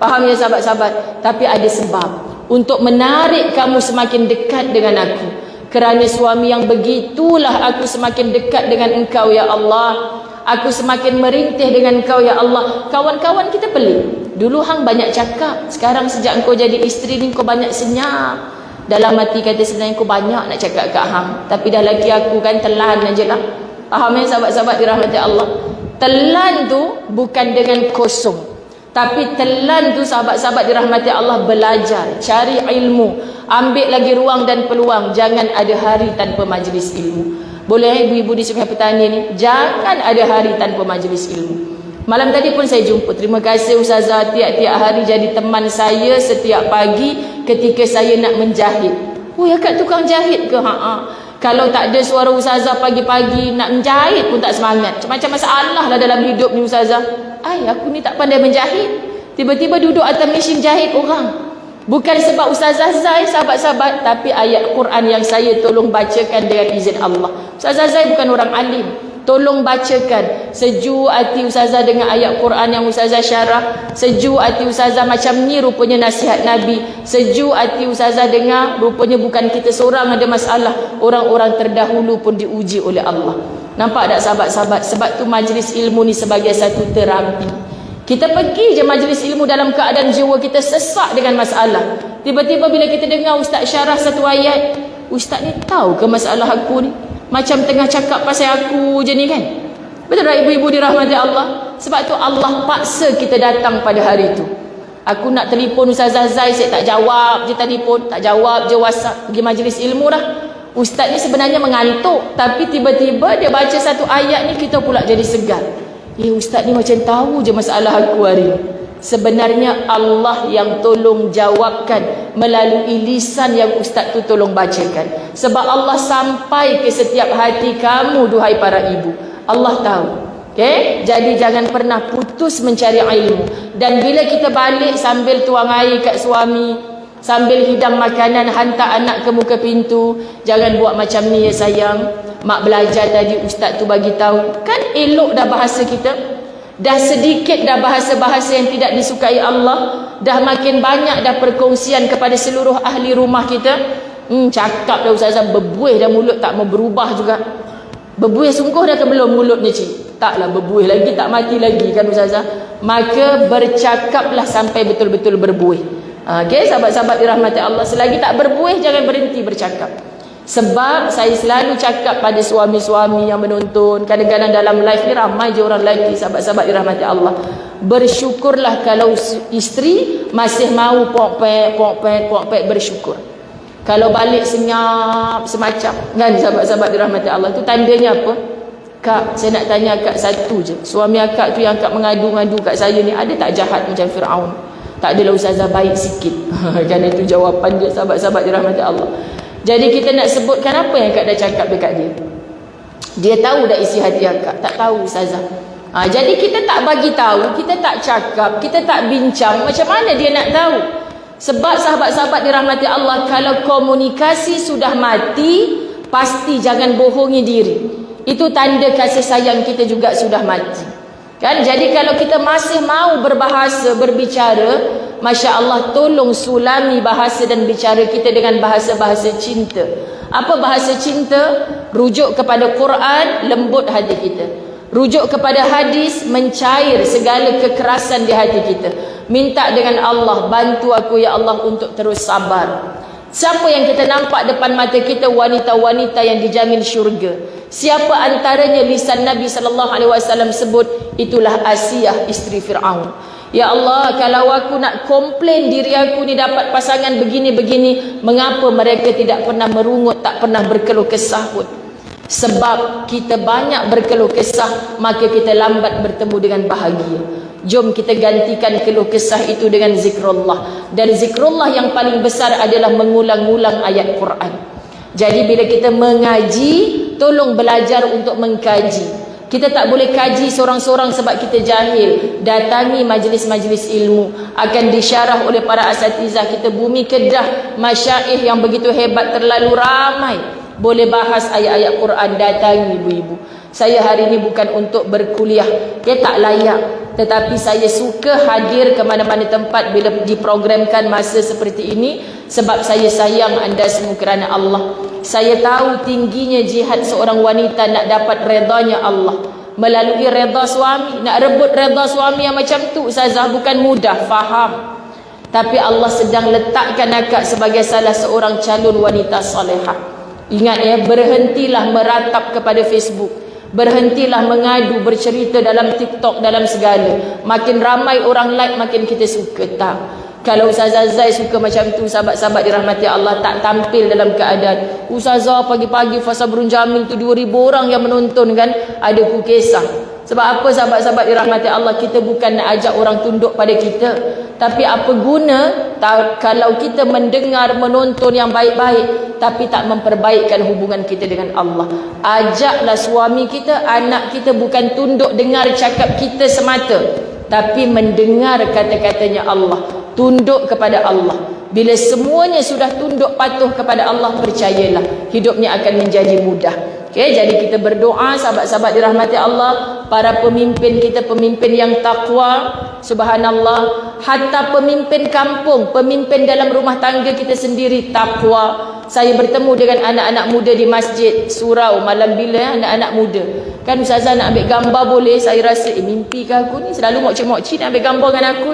Faham ya sahabat-sahabat? Tapi ada sebab untuk menarik kamu semakin dekat dengan aku. Kerana suami yang begitulah aku semakin dekat dengan engkau, ya Allah. Aku semakin merintih dengan engkau, ya Allah. Kawan-kawan kita pelik. Dulu hang banyak cakap, sekarang sejak engkau jadi isteri ni kau banyak senyap. Dalam hati kata sebenarnya kau banyak nak cakap kat hang, tapi dah laki aku kan telan aje lah. Faham ya sahabat-sahabat dirahmati Allah? Telan tu bukan dengan kosong, tapi telan tu sahabat-sahabat dirahmati Allah, belajar, cari ilmu, ambil lagi ruang dan peluang. Jangan ada hari tanpa majlis ilmu. Boleh ibu-ibu di Sungai Petani ni, jangan ada hari tanpa majlis ilmu. Malam tadi pun saya jumpa, terima kasih ustazah, tiap-tiap hari jadi teman saya setiap pagi ketika saya nak menjahit. Oh ya Kak, tukang jahit ke? Kalau tak ada suara ustazah pagi-pagi nak menjahit pun tak semangat. Macam-macam masalah lah dalam hidup ni ustazah. Aku ni tak pandai menjahit, tiba-tiba duduk atas mesin jahit orang. Bukan sebab Ustazah Zai sahabat-sahabat, tapi ayat Quran yang saya tolong bacakan dengan izin Allah. Ustazah Zai bukan orang alim, tolong bacakan. Sejuk hati Ustazah dengan ayat Quran yang Ustazah syarah. Sejuk hati Ustazah macam ni rupanya nasihat Nabi. Sejuk hati Ustazah dengar, rupanya bukan kita seorang ada masalah, orang-orang terdahulu pun diuji oleh Allah. Nampak tak sahabat-sahabat? Sebab tu majlis ilmu ni sebagai satu terapi. Kita pergi je majlis ilmu dalam keadaan jiwa kita sesak dengan masalah. Tiba-tiba bila kita dengar ustaz syarah satu ayat, ustaz ni tahu ke masalah aku ni? Macam tengah cakap pasal aku je ni kan? Betul tak ibu-ibu dirahmati Allah? Sebab tu Allah paksa kita datang pada hari tu. Aku nak telefon Ustazah Zai, saya tak jawab je telefon, tak jawab je WhatsApp, pergi majlis ilmu dah. Ustaz ni sebenarnya mengantuk, tapi tiba-tiba dia baca satu ayat ni, kita pula jadi segar. Ustaz ni macam tahu je masalah aku hari ni. sebenarnya Allah yang tolong jawabkan melalui lisan yang ustaz tu tolong bacakan. Sebab Allah sampai ke setiap hati kamu, duhai para ibu. Allah tahu. Okay? Jadi jangan pernah putus mencari ilmu. Dan bila kita balik sambil tuang air kat suami, sambil hidang makanan, hantar anak ke muka pintu, jangan buat macam ni ya sayang. Mak belajar tadi, ustaz tu bagi tahu. Kan elok dah bahasa kita. Dah sedikit dah bahasa-bahasa yang tidak disukai Allah. Dah makin banyak dah perkongsian kepada seluruh ahli rumah kita. Cakap dah ustazah, berbuih dah mulut tak mau berubah juga. Berbuih sungguh dah ke belum mulutnya cik? Taklah, berbuih lagi, tak mati lagi kan ustazah. Maka bercakaplah sampai betul-betul berbuih. Okay, sahabat-sahabat dirahmati Allah, selagi tak berbuih jangan berhenti bercakap. Sebab saya selalu cakap pada suami-suami yang menonton, kadang-kadang dalam live ni ramai je orang lelaki, sahabat-sahabat dirahmati Allah. Bersyukurlah kalau isteri masih mau pok-pek bersyukur. Kalau balik senyap semacam, kan sahabat-sahabat dirahmati Allah, tu tandanya apa? Kak, saya nak tanya akak satu je. Suami akak tu yang akak mengadu-ngadu kat saya ni, ada tak jahat macam Fir'aun? Tak adalah ustazah, baik sikit. Kan itu jawapan dia, sahabat-sahabat dirahmati Allah. Jadi kita nak sebutkan apa yang akak dah cakap dekat dia. Dia tahu dah isi hati akak? Tak tahu ustazah. Jadi kita tak bagi tahu, kita tak cakap, kita tak bincang, macam mana dia nak tahu? Sebab sahabat-sahabat dirahmati Allah, kalau komunikasi sudah mati, pasti jangan bohongi diri. Itu tanda kasih sayang kita juga sudah mati. Kan? Jadi kalau kita masih mau berbahasa, berbicara, Masya Allah, tolong sulami bahasa dan bicara kita dengan bahasa-bahasa cinta. Apa bahasa cinta? Rujuk kepada Quran, lembut hati kita. Rujuk kepada hadis, mencair segala kekerasan di hati kita. Minta dengan Allah, bantu aku ya Allah untuk terus sabar. Siapa yang kita nampak depan mata kita? Wanita-wanita yang dijamin syurga. Siapa antaranya lisan Nabi SAW sebut? Itulah Asiyah, isteri Fir'aun. Ya Allah, kalau aku nak komplain diri aku ni dapat pasangan begini-begini, mengapa mereka tidak pernah merungut, tak pernah berkeluh kesah pun? Sebab kita banyak berkeluh kesah, maka kita lambat bertemu dengan bahagia. Jom kita gantikan keluh kesah itu dengan zikrullah. Dan zikrullah yang paling besar adalah mengulang-ulang ayat Quran. Jadi bila kita mengaji, tolong belajar untuk mengkaji. Kita tak boleh kaji seorang-seorang sebab kita jahil. Datangi majlis-majlis ilmu, akan disyarah oleh para asatizah. Kita bumi Kedah, masyaikh yang begitu hebat, terlalu ramai. Boleh bahas ayat-ayat Quran, datangi ibu-ibu. Saya hari ini bukan untuk berkuliah, dia tak layak. Tetapi saya suka hadir ke mana-mana tempat bila diprogramkan masa seperti ini. Sebab saya sayang anda semua kerana Allah. Saya tahu tingginya jihad seorang wanita nak dapat redanya Allah melalui reda suami. Nak rebut reda suami yang macam tu ustazah bukan mudah, faham. Tapi Allah sedang letakkan akak sebagai salah seorang calon wanita salihah. Ingat ya, berhentilah meratap kepada Facebook. Berhentilah mengadu, bercerita dalam TikTok, dalam segala. Makin ramai orang like, makin kita suka. Tak. Kalau Ustazah Zai suka macam tu, sahabat-sahabat dirahmati Allah, tak tampil dalam keadaan Ustazah pagi-pagi Fasa Burun Jamil tu 2,000 orang yang menonton kan, ada ku kisah. Sebab apa sahabat-sahabat dirahmati Allah? Kita bukan nak ajak orang tunduk pada kita. Tapi apa guna kalau kita mendengar, menonton yang baik-baik tapi tak memperbaikkan hubungan kita dengan Allah. Ajaklah suami kita, anak kita bukan tunduk dengar cakap kita semata, tapi mendengar kata-katanya Allah. Tunduk kepada Allah. Bila semuanya sudah tunduk patuh kepada Allah, percayalah hidupnya akan menjadi mudah. Okay, jadi kita berdoa sahabat-sahabat dirahmati Allah, para pemimpin kita, pemimpin yang takwa, subhanallah, hatta pemimpin kampung, pemimpin dalam rumah tangga kita sendiri takwa. Saya bertemu dengan anak-anak muda di masjid surau malam bila anak-anak muda. Kan Ustazah nak ambil gambar boleh? Saya rasa mimpi ke aku ni? Selalu mokcik-mokcik nak ambil gambar dengan aku.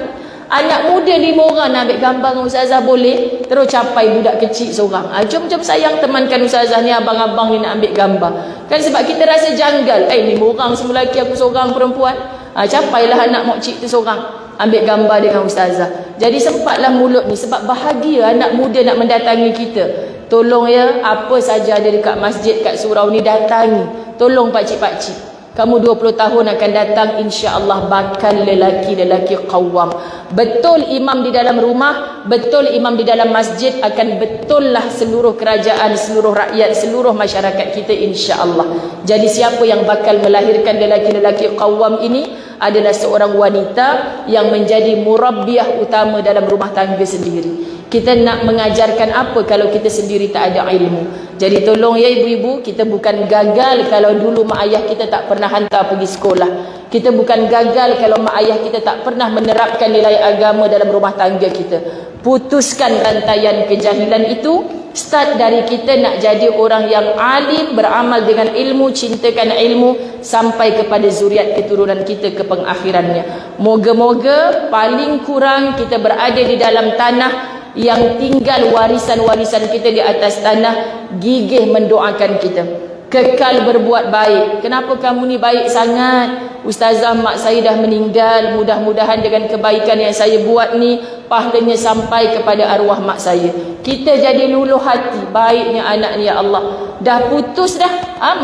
Anak muda 5 orang nak ambil gambar dengan Ustazah boleh? Terus capai budak kecil seorang. Jom-jom sayang temankan Ustazah ni, abang-abang ni nak ambil gambar. Kan sebab kita rasa janggal. 5 orang semua lelaki, aku seorang perempuan. Capailah anak mokcik tu seorang ambil gambar dengan Ustazah. Jadi sempatlah mulut ni. Sebab bahagia anak muda nak mendatangi kita. Tolong ya, apa saja ada dekat masjid, kat surau ni datangi. Tolong pakcik-pakcik. Kamu 20 tahun akan datang, insya-Allah bakal lelaki-lelaki qawwam. Betul imam di dalam rumah, betul imam di dalam masjid, akan betul lah seluruh kerajaan, seluruh rakyat, seluruh masyarakat kita, insya-Allah. Jadi siapa yang bakal melahirkan lelaki-lelaki qawwam ini adalah seorang wanita yang menjadi murabbiyah utama dalam rumah tangga sendiri. Kita nak mengajarkan apa kalau kita sendiri tak ada ilmu? Jadi tolong ya ibu-ibu, kita bukan gagal kalau dulu mak ayah kita tak pernah hantar pergi sekolah. Kita bukan gagal kalau mak ayah kita tak pernah menerapkan nilai agama dalam rumah tangga kita. Putuskan rantaian kejahilan itu. Start dari kita nak jadi orang yang alim, beramal dengan ilmu, cintakan ilmu sampai kepada zuriat keturunan kita ke pengakhirannya. Moga-moga paling kurang kita berada di dalam tanah yang tinggal warisan-warisan kita di atas tanah gigih mendoakan kita, kekal berbuat baik. Kenapa kamu ni baik sangat? Ustazah, mak saya dah meninggal, mudah-mudahan dengan kebaikan yang saya buat ni pahalanya sampai kepada arwah mak saya. Kita jadi luluh hati, baiknya anak ni ya Allah. Dah putus dah,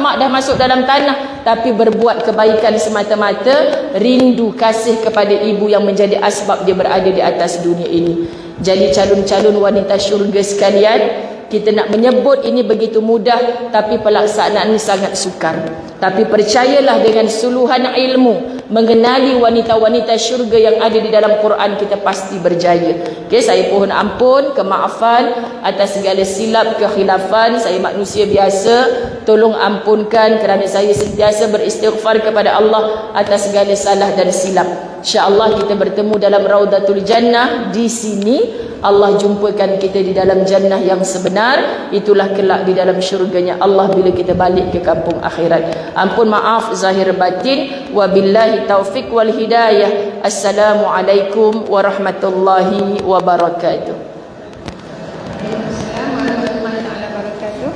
mak dah masuk dalam tanah, tapi berbuat kebaikan semata-mata rindu kasih kepada ibu yang menjadi asbab dia berada di atas dunia ini. Jadi calon-calon wanita syurga sekalian, kita nak menyebut ini begitu mudah, tapi pelaksanaan ini sangat sukar. Tapi percayalah dengan suluhan ilmu, mengenali wanita-wanita syurga yang ada di dalam Quran, kita pasti berjaya. Okay, saya pohon ampun, kemaafan atas segala silap, kekhilafan. Saya manusia biasa, tolong ampunkan kerana saya sentiasa beristighfar kepada Allah atas segala salah dan silap. InsyaAllah kita bertemu dalam Raudatul Jannah. Di sini Allah jumpakan kita di dalam jannah yang sebenar. Itulah kelak di dalam syurganya Allah bila kita balik ke kampung akhirat. Ampun maaf zahir batin. Wabillahi taufiq wal hidayah. Assalamualaikum warahmatullahi wabarakatuh. Assalamualaikum warahmatullahi wabarakatuh.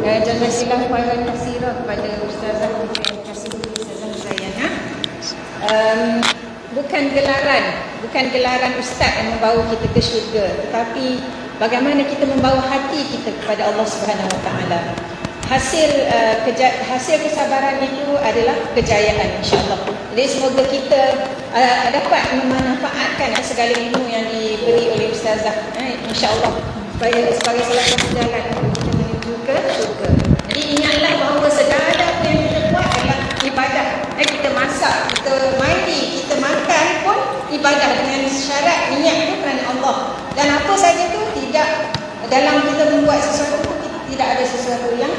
Jazakallahu khairan katsiran kepada ustazah yang kasih ustazah Zayana. Bukan gelaran ustaz yang membawa kita ke syurga, tetapi bagaimana kita membawa hati kita kepada Allah Subhanahu Wa Taala. Hasil kesabaran itu adalah kejayaan, insya-Allah. Jadi semoga kita dapat memanfaatkan segala ilmu yang diberi oleh ustazah, insya-Allah, sebagai salah satu jalan kita menuju ke syurga. Jadi ingatlah bahawa segala apa yang kita buat adalah ibadah. Kita masak, kita mandi, kita makan pun ibadah dengan syarat niat itu kerana Allah. Dan apa saja itu tidak dalam kita membuat sesuatu itu tidak ada sesuatu yang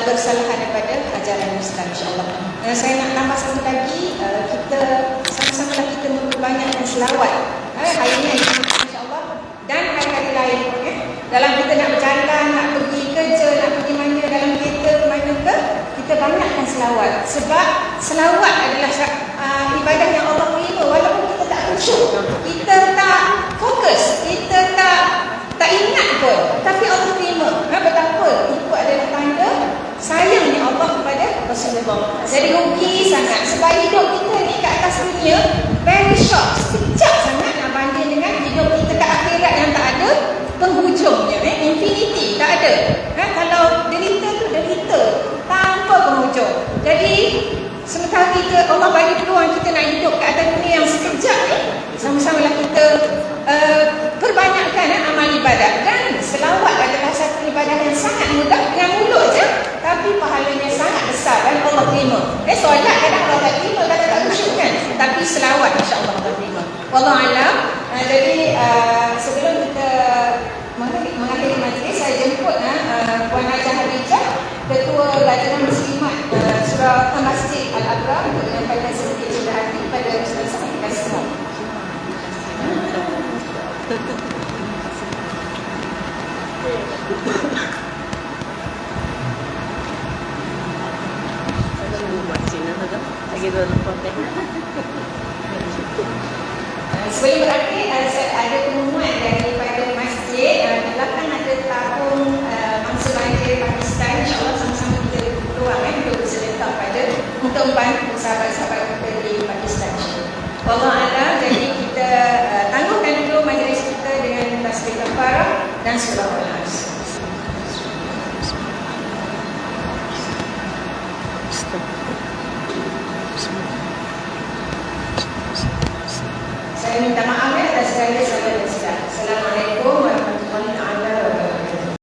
bersalahan daripada ajaran Islam, insya-Allah. Dan saya nak tambah satu lagi, kita sama-sama kita memperbanyakkan selawat. Hari ini insya-Allah dan hari-hari lain ya. Dalam kita nak berjalan, nak pergi kerja, nak pergi mana, dalam kereta ke mana ke, kita banyakkan selawat. Sebab selawat adalah ibadah yang Allah terima. Walaupun kita tak khusyuk, kita tak fokus, kita tak ingat pun, tapi Allah terima. Betapa itu adalah tanda sayangnya Allah kepada Rasulullah. Jadi rugi sangat sebab hidup kita ni kat atas dunia very short, sekejap sangat nak banding dengan hidup kita kat akhirat yang tak ada penghujungnya, infinity, tak ada. Kalau derita tu derita tanpa penghujung. Jadi sementara kita Allah bagi peluang kita nak hidup kat atas dunia yang sekejap ni, sama-samalah kita perbanyakkan amal ibadat. Dan selawat adalah satu ibadah yang sangat mudah, dengan mulut je, tapi pahalanya sangat besar dan Allah terima. Solat kadang Allah tak terima, kadang tak khusyuk kan, tapi selawat insya-Allah Allah terima. Wallahu a'lam. Jadi sebelum kita mengakhiri majlis, saya jemput Puan Hajah Hadijah, Ketua Lajnah Muslimat Surau Masjid Al-Abrar, untuk menyampaikan sedikit cerita hati pada Ustazah. Terima kasih semua. Sebelum berakhir, ada pengumuman daripada masjid. Di belakang ada tahun mangsa banjir Pakistan. InsyaAllah sama-sama kita keluar untuk bersedekah untuk membantu sahabat-sahabat kita di Pakistan. Wallahualam. Jadi kita tangguhkan dulu majlis kita dengan tasbih kafarah dan surah Al-Nas.